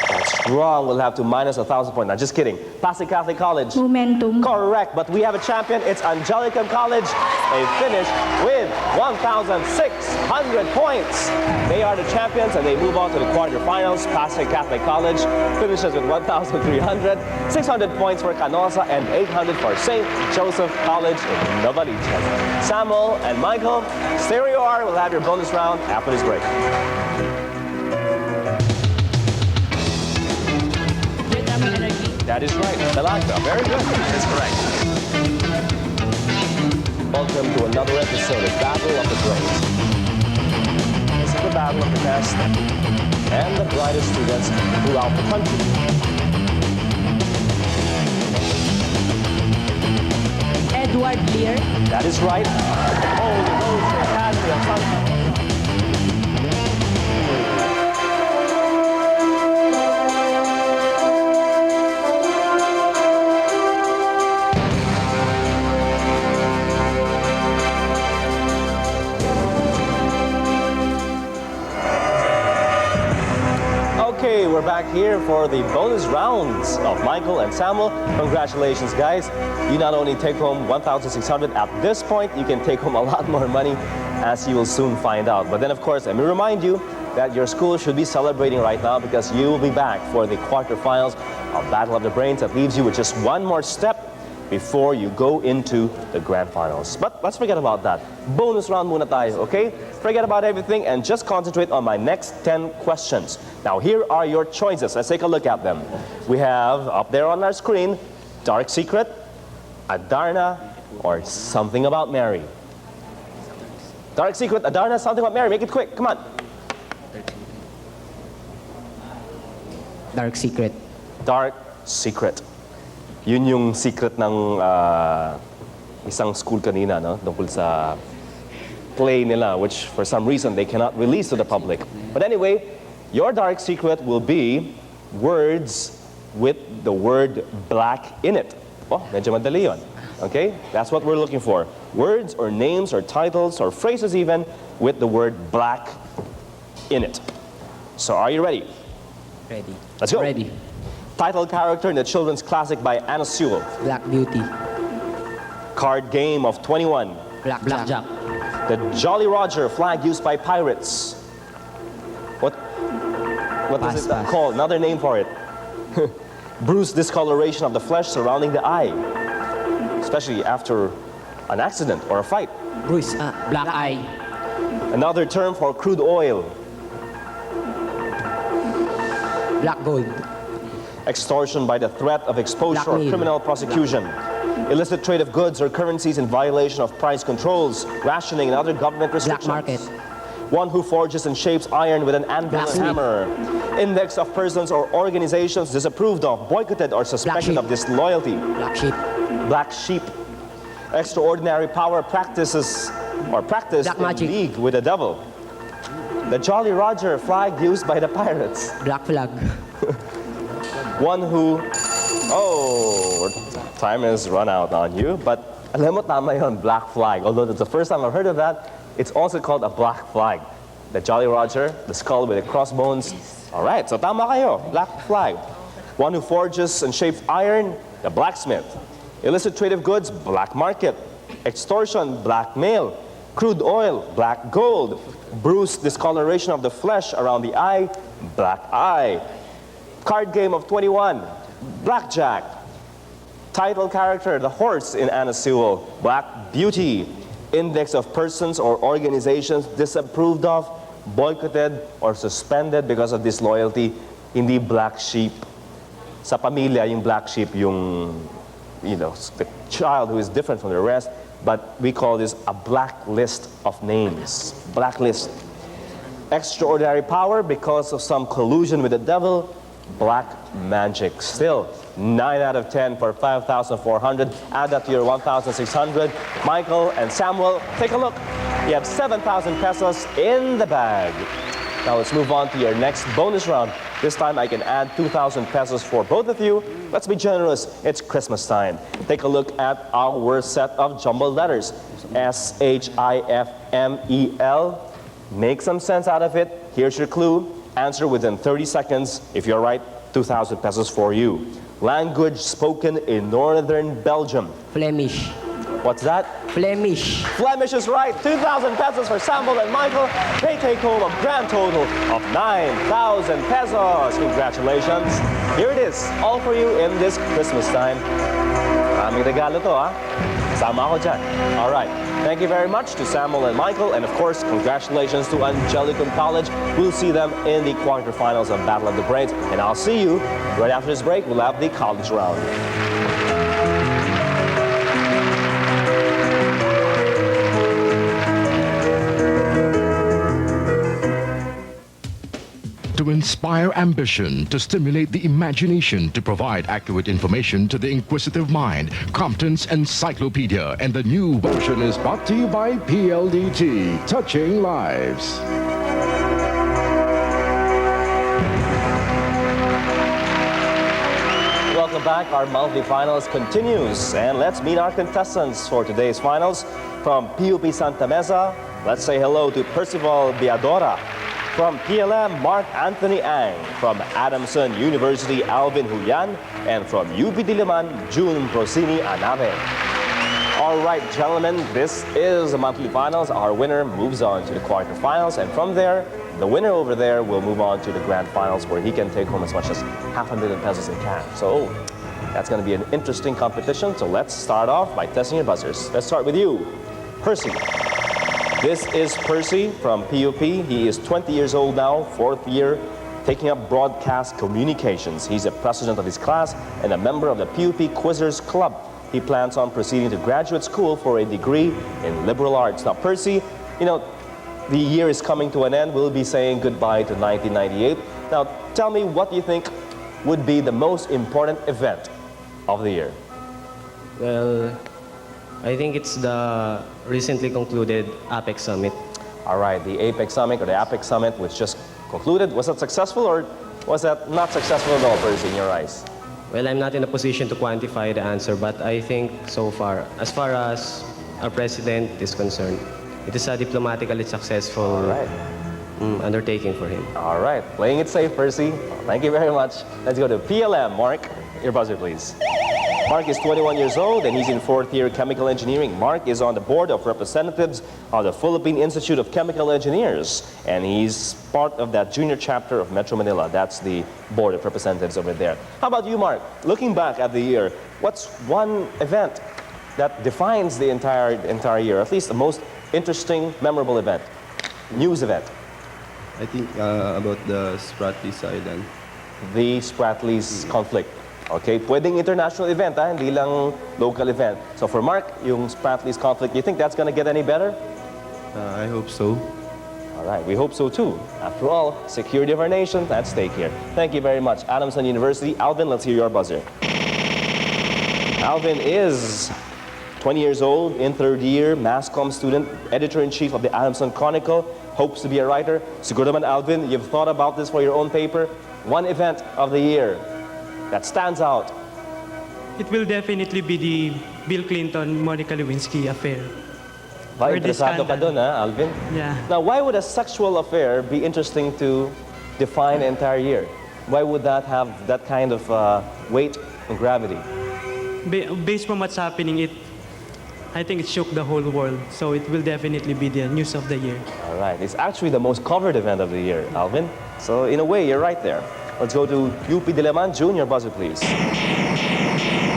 That's wrong. We'll have to minus 1,000 points. Now, just kidding. Pasig Catholic College. Momentum. Correct. But we have a champion. It's Angelicum College. They finished with 1,600 points. They are the champions, and they move on to the quarterfinals. Pasig Catholic College finishes with 1,300. 600 points for Canosa and 800 for St. Joseph College in Novaliches. Samuel and Michael, stay where you are. We'll have your bonus round after this break. That is right. Malacca. Very good. That's correct. Welcome to another episode of Battle of the Brains. This is the battle of the best and the brightest students throughout the country. Edward Lear. That is right. Holy Rose Academy of Science. Okay, we're back here for the bonus rounds of Michael and Samuel. Congratulations, guys. You not only take home 1,600 at this point, you can take home a lot more money, as you will soon find out. But then, of course, let me remind you that your school should be celebrating right now because you will be back for the quarterfinals of Battle of the Brains. That leaves you with just one more step before you go into the grand finals. But let's forget about that. Bonus round muna tayo, okay? Forget about everything and just concentrate on my next 10 questions. Now, here are your choices. Let's take a look at them. We have up there on our screen, Dark Secret, Adarna, or Something About Mary. Dark Secret, Adarna, Something About Mary. Make it quick. Come on. Dark Secret. Dark Secret. Yun yung secret ng isang school kanina, no? Tungkol sa play nila, which for some reason they cannot release to the public. But anyway, your dark secret will be words with the word black in it. Oh, medyo madali yun. Okay? That's what we're looking for. Words or names or titles or phrases even with the word black in it. So are you ready? Ready. Let's go. Ready. Title character in the children's classic by Anna Sewell. Black Beauty. Card game of 21. Blackjack. The Jolly Roger flag used by pirates. What is it called? Another name for it. Bruise discoloration of the flesh surrounding the eye, especially after an accident or a fight. Bruise. Black eye. Another term for crude oil. Black gold. Extortion by the threat of exposure or Blackmail. criminal prosecution. Illicit trade of goods or currencies in violation of price controls, rationing, and other government restrictions. Black market. One who forges and shapes iron with an anvil and hammer. Index of persons or organizations disapproved of, boycotted, or suspected of disloyalty. Black sheep. Black sheep. Extraordinary power practices or practiced in league with the devil. The Jolly Roger flag used by the pirates. Black flag. One who, time has run out on you, but alam mo tama yun, black flag. Although that's the first time I've heard of that, it's also called a black flag. The Jolly Roger, the skull with the crossbones. All right, so tama kayo, black flag. One who forges and shapes iron, the blacksmith. Illicit trade of goods, black market. Extortion, blackmail. Crude oil, black gold. Bruise discoloration of the flesh around the eye, black eye. Card game of 21, blackjack. Title character, the horse in Anna Sewell, Black Beauty. Index of persons or organizations disapproved of, boycotted, or suspended because of disloyalty, hindi black sheep. Sa pamilya, yung black sheep, yung, the child who is different from the rest, but we call this a blacklist of names. Blacklist. Extraordinary power because of some collusion with the devil, black magic. Still, 9 out of 10 for 5,400. Add that to your 1,600. Michael and Samuel, take a look. You have 7,000 pesos in the bag. Now let's move on to your next bonus round. This time I can add 2,000 pesos for both of you. Let's be generous. It's Christmas time. Take a look at our set of jumbled letters. S-H-I-F-M-E-L. Make some sense out of it. Here's your clue. Answer within 30 seconds. If you're right, 2,000 pesos for you. Language spoken in northern Belgium. Flemish. What's that? Flemish. Flemish is right. 2,000 pesos for Samuel and Michael. They take home a grand total of 9,000 pesos. Congratulations. Here it is. All for you in this Christmas time. Maraming regalo to, ha? Sama ako dyan. All right. Thank you very much to Samuel and Michael. And of course, congratulations to Angelicum College. We'll see them in the quarterfinals of Battle of the Brains. And I'll see you right after this break. We'll have the college round. To inspire ambition, to stimulate the imagination, to provide accurate information to the inquisitive mind, Compton's Encyclopedia and the new version is brought to you by PLDT, touching lives. Welcome back. Our monthly finals continues, and let's meet our contestants for today's finals. From PUP Santa Mesa, let's say hello to Percival Biadora. From PLM, Mark Anthony Ang. From Adamson University, Alvin Huyan. And from UP Diliman, June Procini Anave. All right, gentlemen, this is the monthly finals. Our winner moves on to the quarterfinals, and from there, the winner over there will move on to the grand finals, where he can take home as much as 500,000 pesos in cash. So that's going to be an interesting competition. So let's start off by testing your buzzers. Let's start with you, Percy. This is Percy from PUP. He is 20 years old now, 4th year, taking up broadcast communications. He's a president of his class and a member of the PUP Quizzers Club. He plans on proceeding to graduate school for a degree in liberal arts. Now, Percy, the year is coming to an end. We'll be saying goodbye to 1998. Now, tell me, what do you think would be the most important event of the year? Well, I think it's the recently concluded APEC Summit. All right, the APEC Summit or the APEC Summit, which just concluded. Was that successful or was that not successful at all, Percy, in your eyes? Well, I'm not in a position to quantify the answer, but I think so far, as far as our president is concerned, it is a diplomatically successful undertaking for him. All right, playing it safe, Percy. Thank you very much. Let's go to PLM. Mark, your buzzer, please. Mark is 21 years old and he's in 4th year chemical engineering. Mark is on the board of representatives of the Philippine Institute of Chemical Engineers, and he's part of that junior chapter of Metro Manila. That's the board of representatives over there. How about you, Mark? Looking back at the year, what's one event that defines the entire year, at least the most interesting, memorable event, news event? I think about the Spratlys Island. The Spratlys conflict. Okay, pwedeng international event, hindi lang local event. So for Mark, yung Spratlys conflict, you think that's going to get any better? I hope so. All right, we hope so too. After all, security of our nation, at stake here. Thank you very much. Adamson University. Alvin, let's hear your buzzer. Alvin is 20 years old, in 3rd year, mass comm student, editor-in-chief of the Adamson Chronicle, hopes to be a writer. Siguro naman, Alvin, you've thought about this for your own paper. One event of the year that stands out. It will definitely be the Bill Clinton-Monica Lewinsky affair. Interesado ka dun, Alvin? Yeah. Now, why would a sexual affair be interesting to define an entire year? Why would that have that kind of weight and gravity? Based on what's happening, I think it shook the whole world. So it will definitely be the news of the year. All right. It's actually the most covered event of the year, Alvin. So in a way, you're right there. Let's go to UP Diliman. Junior buzzer, please.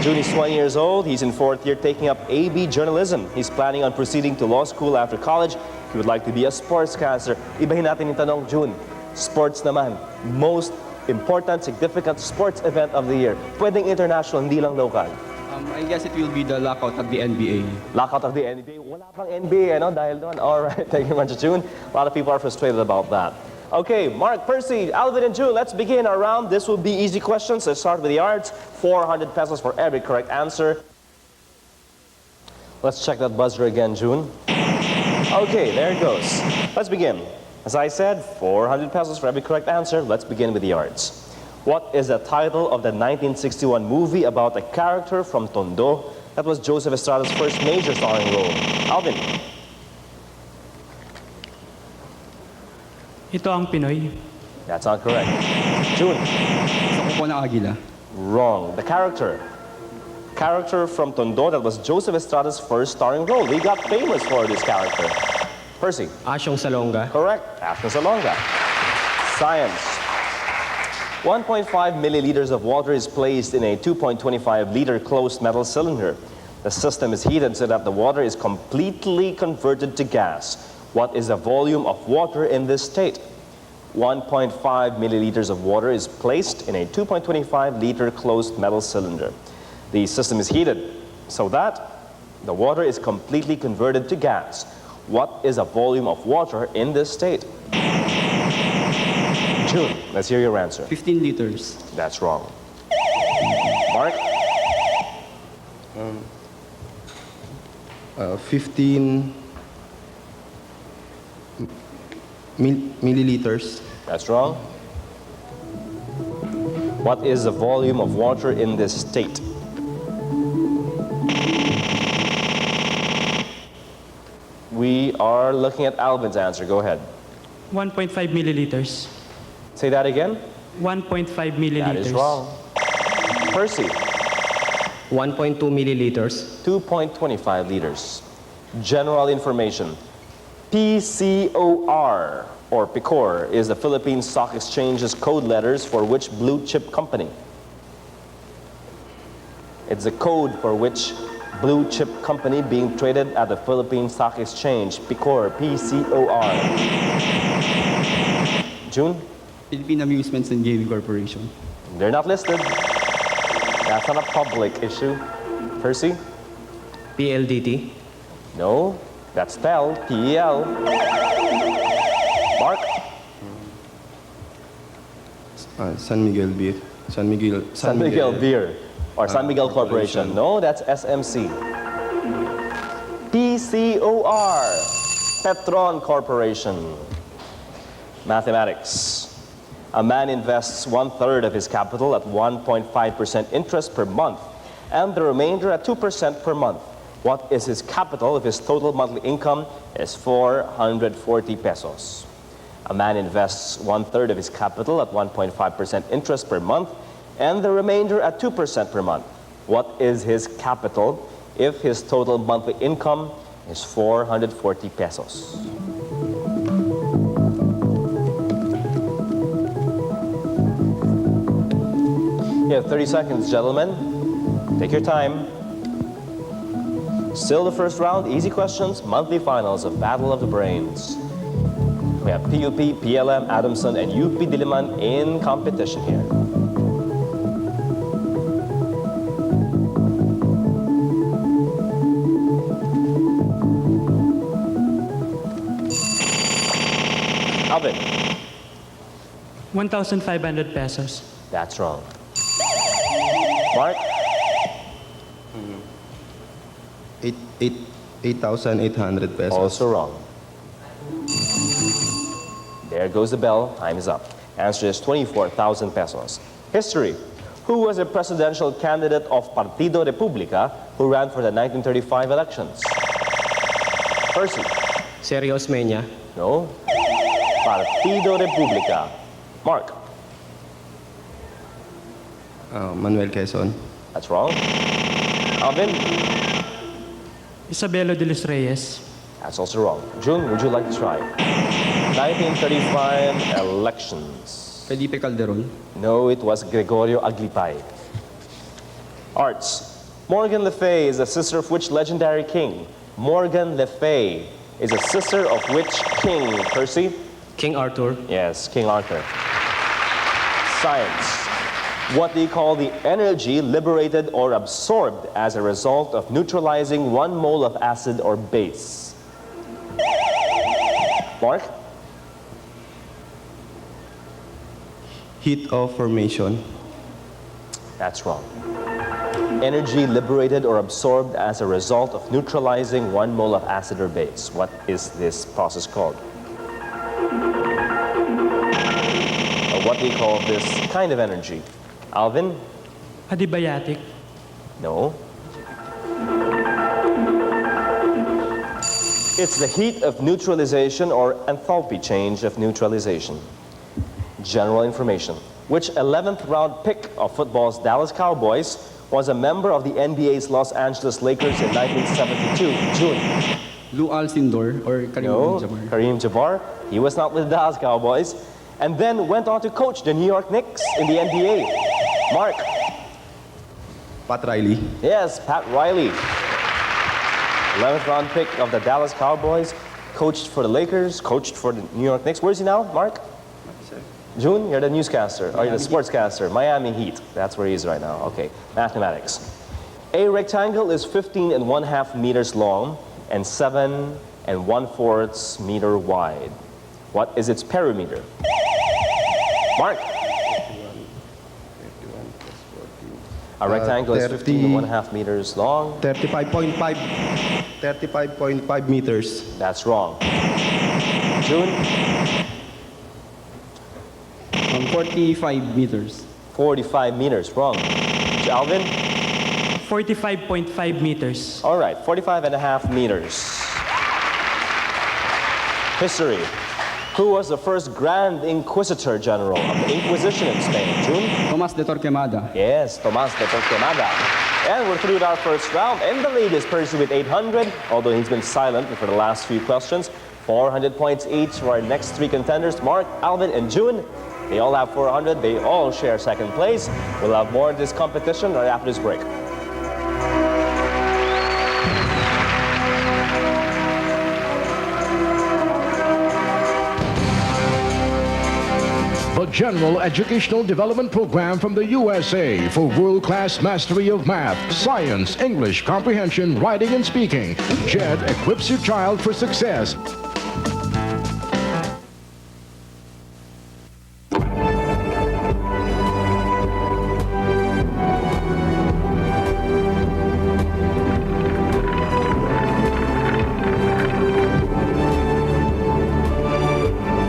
June is 20 years old. He's in 4th year taking up AB journalism. He's planning on proceeding to law school after college. He would like to be a sportscaster. Ibahin natin yung tanong, June. Sports naman. Most important, significant sports event of the year. Pwedeng international, hindi lang local. I guess it will be the lockout of the NBA. Lockout of the NBA. Wala pang NBA, dahil doon. All right, thank you very much, June. A lot of people are frustrated about that. Okay, Mark, Percy, Alvin, and June, let's begin our round. This will be easy questions. Let's start with the arts. 400 pesos for every correct answer. Let's check that buzzer again, June. Okay, there it goes. Let's begin. As I said, 400 pesos for every correct answer. Let's begin with the arts. What is the title of the 1961 movie about a character from Tondo that was Joseph Estrada's first major starring role? Alvin. Ito ang Pinoy. That's not correct. June. Sa ng Agila. Wrong. The character from Tondo that was Joseph Estrada's first starring role. He got famous for this character. Percy. Asyong Salonga. Correct. Asyong Salonga. Science. 1.5 milliliters of water is placed in a 2.25-liter closed metal cylinder. The system is heated so that the water is completely converted to gas. What is the volume of water in this state? 1.5 milliliters of water is placed in a 2.25-liter closed metal cylinder. The system is heated so that the water is completely converted to gas. What is the volume of water in this state? June, let's hear your answer. 15 liters. That's wrong. Mark? 15 milliliters. That's wrong. What is the volume of water in this state? We are looking at Alvin's answer. Go ahead. 1.5 milliliters. Say that again. 1.5 milliliters. That is wrong. Percy. 1.2 milliliters. 2.25 liters. General information. PCOR, or PICOR, is the Philippine Stock Exchange's code letters for which blue chip company? It's the code for which blue chip company being traded at the Philippine Stock Exchange. PICOR, P-C-O-R. June? Philippine Amusements and Gaming Corporation. They're not listed. That's not a public issue. Percy? PLDT. No, that's spelled P-E-L. Mark? San Miguel Beer. San Miguel Beer. Or San Miguel Corporation. No, that's SMC. PCOR. Petron Corporation. Mathematics. A man invests 1/3 of his capital at 1.5% interest per month and the remainder at 2% per month. What is his capital if his total monthly income is 440 pesos? A A man invests 1/3 of his capital at 1.5% interest per month and the remainder at 2% per month. What is his capital if his total monthly income is 440 pesos? You have 30 seconds, gentlemen. Take your time. Still the first round, easy questions, monthly finals of Battle of the Brains. We have PUP, PLM, Adamson, and UP Diliman in competition here. Alvin. 1,500 pesos. That's wrong. Mark? 8,800 pesos. Also wrong. There goes the bell. Time is up. Answer is 24,000 pesos. History. Who was a presidential candidate of Partido Republica who ran for the 1935 elections? Percy. Sergio Osmeña. No. Partido Republica. Mark. Manuel Quezon. That's wrong. Alvin. Isabelo de los Reyes. That's also wrong. June, would you like to try? 1935 elections. Felipe Calderon. No, it was Gregorio Aglipay. Arts. Morgan Le Fay is a sister of which legendary king? Morgan Le Fay is a sister of which king, Percy? King Arthur. Yes, King Arthur. Science. What do you call the energy liberated or absorbed as a result of neutralizing 1 mole of acid or base? Mark? Heat of formation. That's wrong. Energy liberated or absorbed as a result of neutralizing 1 mole of acid or base. What is this process called? Or what do you call this kind of energy? Alvin? Adiabatic. No. It's the heat of neutralization or enthalpy change of neutralization. General information. Which 11th round pick of football's Dallas Cowboys was a member of the NBA's Los Angeles Lakers in 1972? June. Lou Alcindor or Kareem Jabbar. Kareem Jabbar. He was not with the Dallas Cowboys. And then went on to coach the New York Knicks in the NBA. Mark. Pat Riley. Yes, Pat Riley. 11th round pick of the Dallas Cowboys. Coached for the Lakers, coached for the New York Knicks. Where's he now, Mark? June, you're the newscaster, or you're the sportscaster. Miami Heat. That's where he is right now. Okay, mathematics. A rectangle is 15.5 meters long and 7.25 meters wide. What is its perimeter? Mark. A rectangle is 15.5 meters long. 35.5 meters. That's wrong. June? 45 meters. 45 meters, wrong. Alvin? 45.5 meters. All right, 45.5 meters. History. Who was the first Grand Inquisitor General of the Inquisition in Spain? June? Tomás de Torquemada. Yes, Tomás de Torquemada. And we're through with our first round. And the lead is Percy with 800, although he's been silent for the last few questions. 400 points each for our next 3 contenders, Mark, Alvin, and June. They all have 400. They all share second place. We'll have more of this competition right after this break. The General Educational Development Program from the USA for world-class mastery of math, science, English, comprehension, writing, and speaking. JED equips your child for success.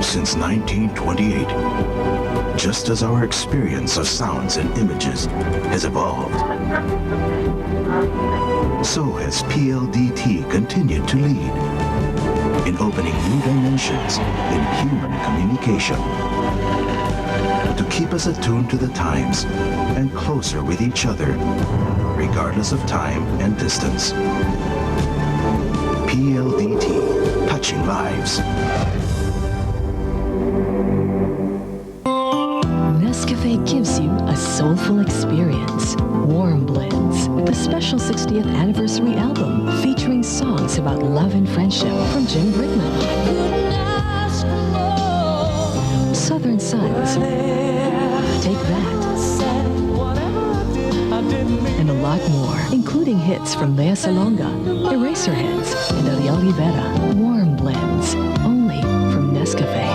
Since 1928, just as our experience of sounds and images has evolved, so has PLDT continued to lead. in opening new dimensions in human communication. To keep us attuned to the times and closer with each other, regardless of time and distance. PLDT, touching lives. Nescafe gives you a soulful experience. Warm Blends, the special 60th anniversary album featuring songs about love and friendship from Jim Brickman. Southern Suns, Take That, and a lot more, including hits from Lea Salonga, Eraserheads, and Ariel Rivera. Warm Blends, only from Nescafe.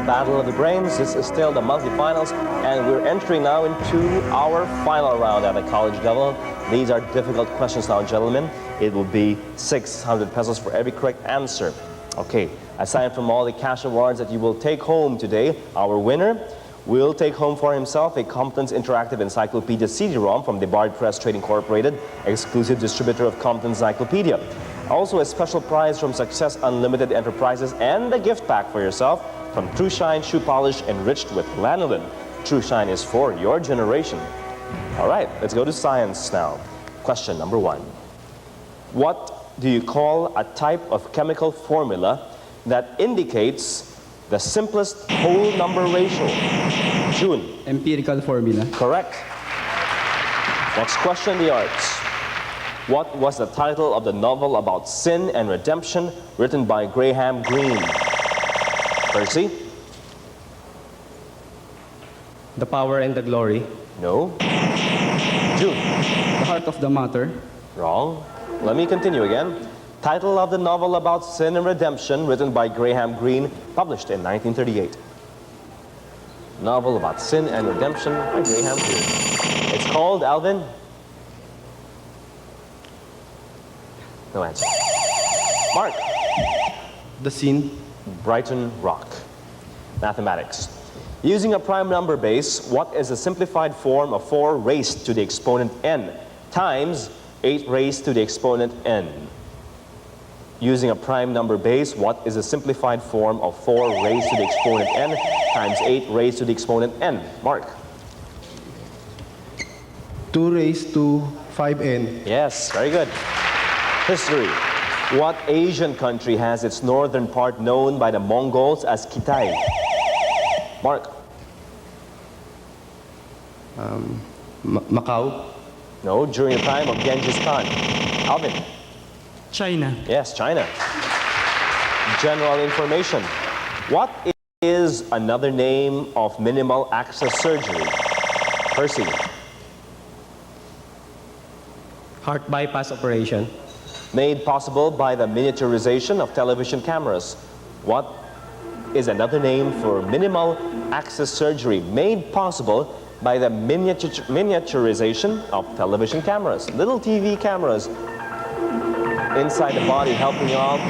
Battle of the Brains. This is still the monthly finals, and we're entering now into our final round at the college level. These are difficult questions now, gentlemen. It will be 600 pesos for every correct answer. Okay, aside from all the cash awards that you will take home today, our winner will take home for himself a Compton's Interactive Encyclopedia CD-ROM from the Bard Press Trading Incorporated, exclusive distributor of Compton's Encyclopedia. Also a special prize from Success Unlimited Enterprises and a gift pack for yourself from True Shine Shoe Polish enriched with lanolin. True Shine is for your generation. All right, let's go to science now. Question number 1. What do you call a type of chemical formula that indicates the simplest whole number ratio? June. Empirical formula. Correct. Next question, the arts. What was the title of the novel about sin and redemption written by Graham Greene? Percy? The Power and the Glory. No. June? The Heart of the Matter. Wrong. Let me continue again. Title of the novel about sin and redemption written by Graham Greene, published in 1938. Novel about sin and redemption by Graham Greene. It's called, Alvin? No answer. Mark? The Scene. Brighton Rock. Mathematics. Using a prime number base, what is a simplified form of 4 raised to the exponent n times 8 raised to the exponent n? Using a prime number base, what is a simplified form of 4 raised to the exponent n times 8 raised to the exponent n? Mark? 2 raised to 5n. Yes, very good. History. What Asian country has its northern part known by the Mongols as Kitai? Mark? Macau. No, during the time of Genghis Khan. Alvin? China. Yes, China. General information. What is another name of minimal access surgery? Percy? Heart bypass operation. Made possible by the miniaturization of television cameras. What is another name for minimal access surgery made possible by the miniaturization of television cameras? Little TV cameras inside the body helping you out.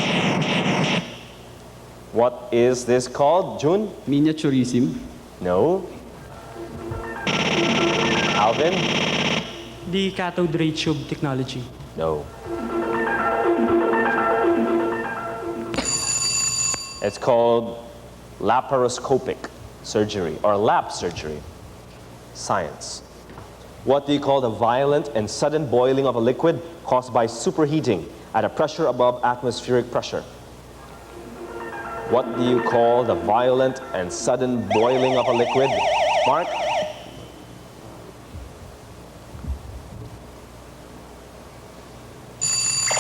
What is this called, June? Miniaturism. No. Alvin? The cathode ray tube technology. No. It's called laparoscopic surgery or lap surgery. Science. What do you call the violent and sudden boiling of a liquid caused by superheating at a pressure above atmospheric pressure? What do you call the violent and sudden boiling of a liquid? Mark?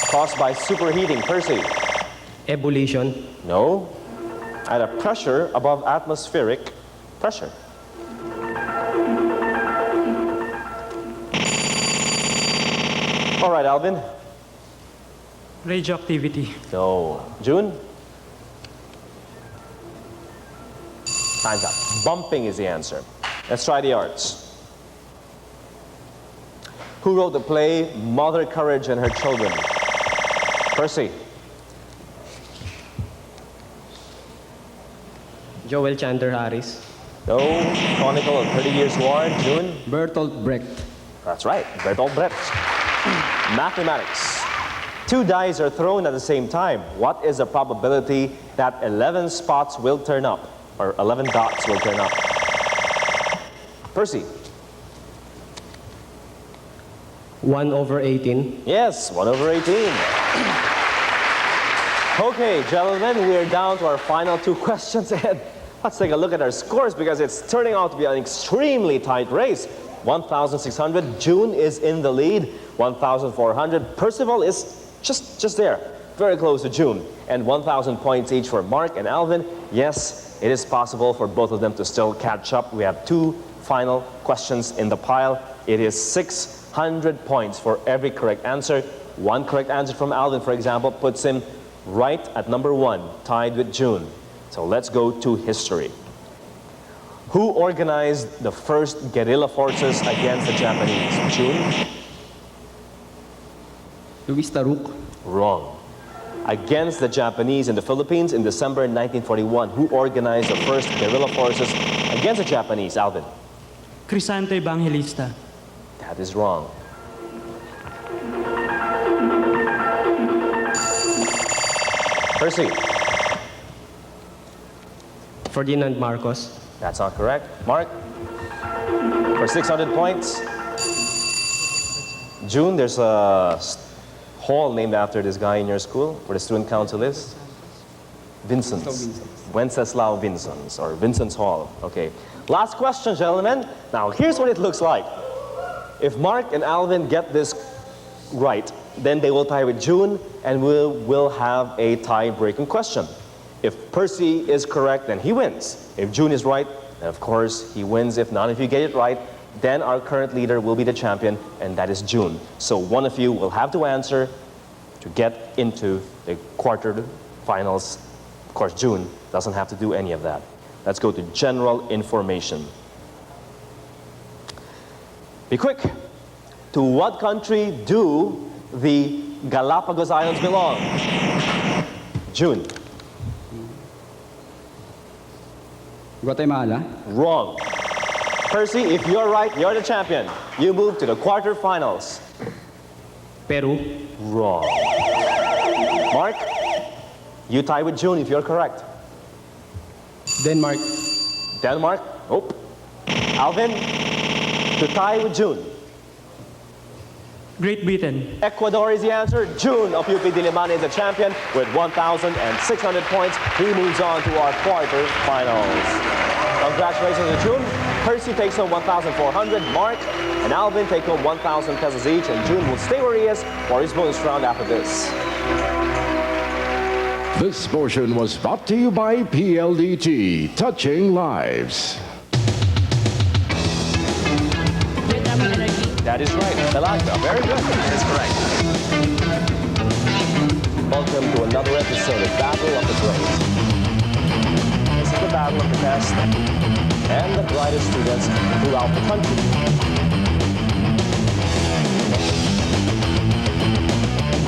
Caused by superheating. Percy? Ebullition. No. At a pressure above atmospheric pressure. All right, Alvin. Radioactivity. No. June? Time's up. Bumping is the answer. Let's try the arts. Who wrote the play Mother Courage and Her Children? Percy. Joel Chandler Harris. No. Chronicle of 30 Years' War. June? Bertolt Brecht. That's right. Bertolt Brecht. Mathematics. 2 dice are thrown at the same time. What is the probability that 11 spots will turn up? Or 11 dots will turn up? Percy. 1/18. Yes, 1/18. Okay, gentlemen, we're down to our final 2 questions, and let's take a look at our scores because it's turning out to be an extremely tight race. 1,600, June is in the lead. 1,400, Percival is just there, very close to June. And 1,000 points each for Mark and Alvin. Yes, it is possible for both of them to still catch up. We have 2 final questions in the pile. It is 600 points for every correct answer. 1 correct answer from Alvin, for example, puts him right at number 1, tied with June. So let's go to history. Who organized the first guerrilla forces against the Japanese? June? Luis Taruk. Wrong. Against the Japanese in the Philippines in December 1941. Who organized the first guerrilla forces against the Japanese? Alvin? Crisanto Evangelista. That is wrong. Percy? Ferdinand Marcos. That's not correct. Mark? For 600 points. June, there's a hall named after this guy in your school, where the student council is. Vincent's. Wenceslao Vincent's, or Vincent's Hall. Okay. Last question, gentlemen. Now, here's what it looks like. If Mark and Alvin get this right, then they will tie with June, and we'll have a tie-breaking question. If Percy is correct, then he wins. If June is right, then of course he wins. If not, if you get it right, then our current leader will be the champion, and that is June. So one of you will have to answer to get into the quarterfinals. Of course, June doesn't have to do any of that. Let's go to general information. Be quick. To what country do the Galapagos Islands belong? June. Guatemala. Wrong. Percy, if you're right, you're the champion. You move to the quarterfinals. Peru. Wrong. Mark, you tie with June if you're correct. Denmark. Denmark. Oh. Alvin, to tie with June. Great Britain. Ecuador is the answer. June of UP Diliman is the champion with 1,600 points. He moves on to our quarterfinals. Congratulations to June. Percy takes home 1,400. Mark and Alvin take home 1,000 pesos each. And June will stay where he is for his bonus round after this. This portion was brought to you by PLDT, touching lives. That is right. Malaga. Very good. That is correct. Welcome to another episode of Battle of the Brains. This is the battle of the best and the brightest students throughout the country.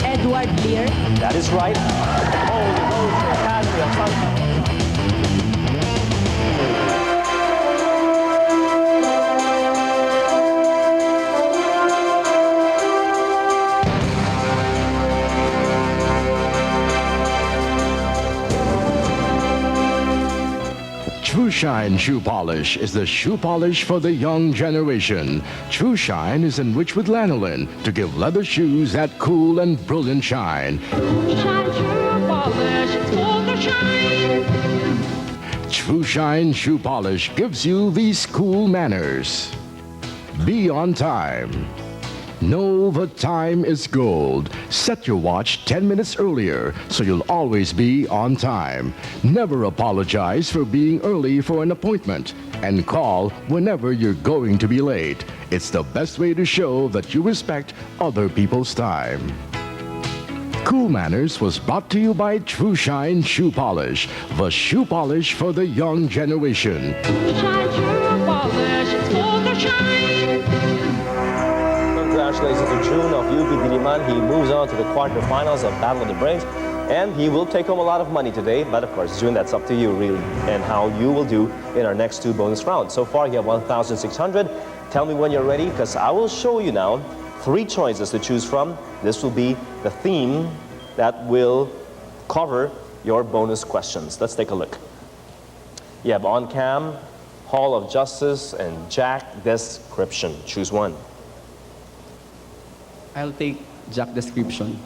Edward Lear. That is right. Holy Rosary Academy of Santa. True Shine Shoe Polish is the shoe polish for the young generation. True Shine is enriched with lanolin to give leather shoes that cool and brilliant shine. Shine shoe polish, it's full of shine. True Shine Shoe Polish gives you these cool manners. Be on time. Know the time is gold. Set your watch 10 minutes earlier so you'll always be on time. Never apologize for being early for an appointment. And call whenever you're going to be late. It's the best way to show that you respect other people's time. Cool Manners was brought to you by True Shine Shoe Polish, the shoe polish for the young generation. Shine shoe polish for the shine. Congratulations to June of UP Diliman. He moves on to the quarterfinals of Battle of the Brains, and he will take home a lot of money today. But of course, June, that's up to you really, and how you will do in our next 2 bonus rounds. So far, you have 1,600. Tell me when you're ready, because I will show you now 3 choices to choose from. This will be the theme that will cover your bonus questions. Let's take a look. You have On Cam, Hall of Justice, and Jack Description. Choose one. I'll take Jack Description.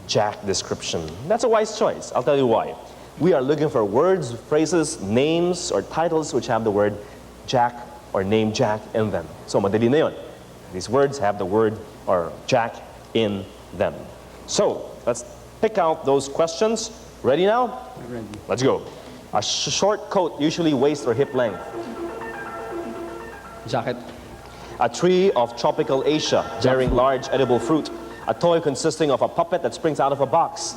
Jack Description. That's a wise choice. I'll tell you why. We are looking for words, phrases, names, or titles which have the word Jack or name Jack in them. So madali na yun. These words have the word or Jack in them. So let's pick out those questions. Ready now? Ready. Let's go. A short coat, usually waist or hip length. Jacket. A tree of tropical Asia bearing large edible fruit. A toy consisting of a puppet that springs out of a box.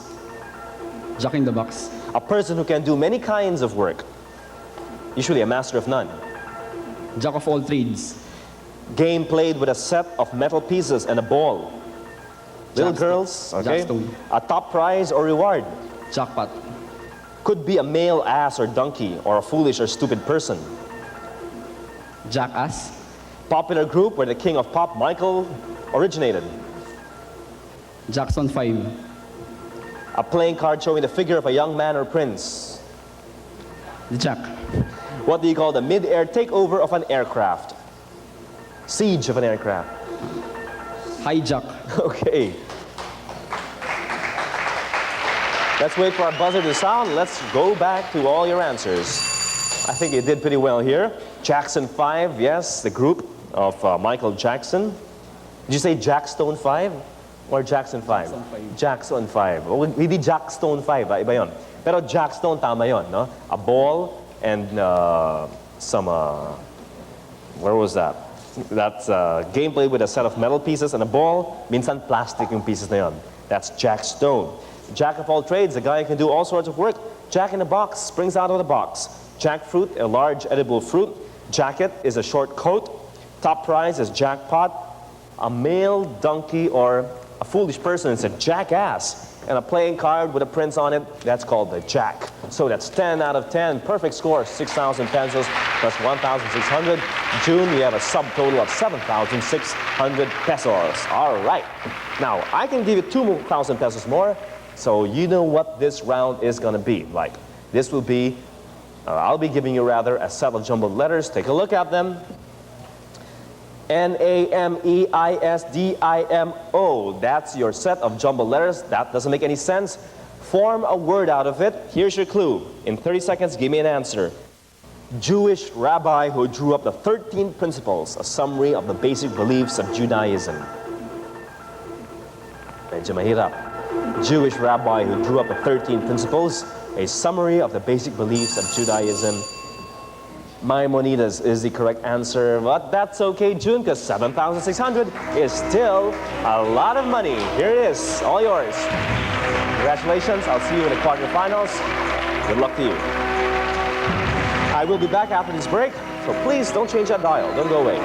Jack in the Box. A person who can do many kinds of work. Usually a master of none. Jack of all trades. Game played with a set of metal pieces and a ball. Little girls, okay? Jackstone. A top prize or reward. Jackpot. Could be a male ass or donkey or a foolish or stupid person. Jackass. Popular group where the king of pop, Michael, originated. Jackson 5. A playing card showing the figure of a young man or prince. The Jack. What do you call the mid-air takeover of an aircraft? Siege of an aircraft. Hijack. Okay. Let's wait for our buzzer to sound. Let's go back to all your answers. I think you did pretty well here. Jackson 5, yes, the group of Michael Jackson. Did you say Jackstone 5 or Jackson 5? Jackson 5. Oh, hindi Jackstone 5, iba yun. Pero Jackstone, tama yun, no? A ball and some, where was that? That's gameplay with a set of metal pieces and a ball. Minsan plastic yung pieces na yun. That's Jackstone. Jack of all trades, a guy who can do all sorts of work. Jack in a box, springs out of the box. Jackfruit, a large edible fruit. Jacket is a short coat. Top prize is jackpot. A male donkey or a foolish person is a jackass. And a playing card with a prince on it, that's called the Jack. So that's 10 out of 10. Perfect score, 6,000 pesos plus 1,600. June, you have a subtotal of 7,600 pesos. All right. Now, I can give you 2,000 pesos more, so you know what this round is going to be like. This will be, I'll be giving you rather a set of jumbled letters. Take a look at them. N-A-M-E-I-S-D-I-M-O. That's your set of jumbled letters. That doesn't make any sense. Form a word out of it. Here's your clue. In 30 seconds, give me an answer. Jewish rabbi who drew up the 13 principles, a summary of the basic beliefs of Judaism. Medyo mahirap. Jewish rabbi who drew up the 13 principles, a summary of the basic beliefs of Judaism. Maimonides is the correct answer, but that's okay, June, because 7,600 is still a lot of money. Here it is, all yours. Congratulations, I'll see you in the quarterfinals. Good luck to you. I will be back after this break, so please don't change that dial. Don't go away.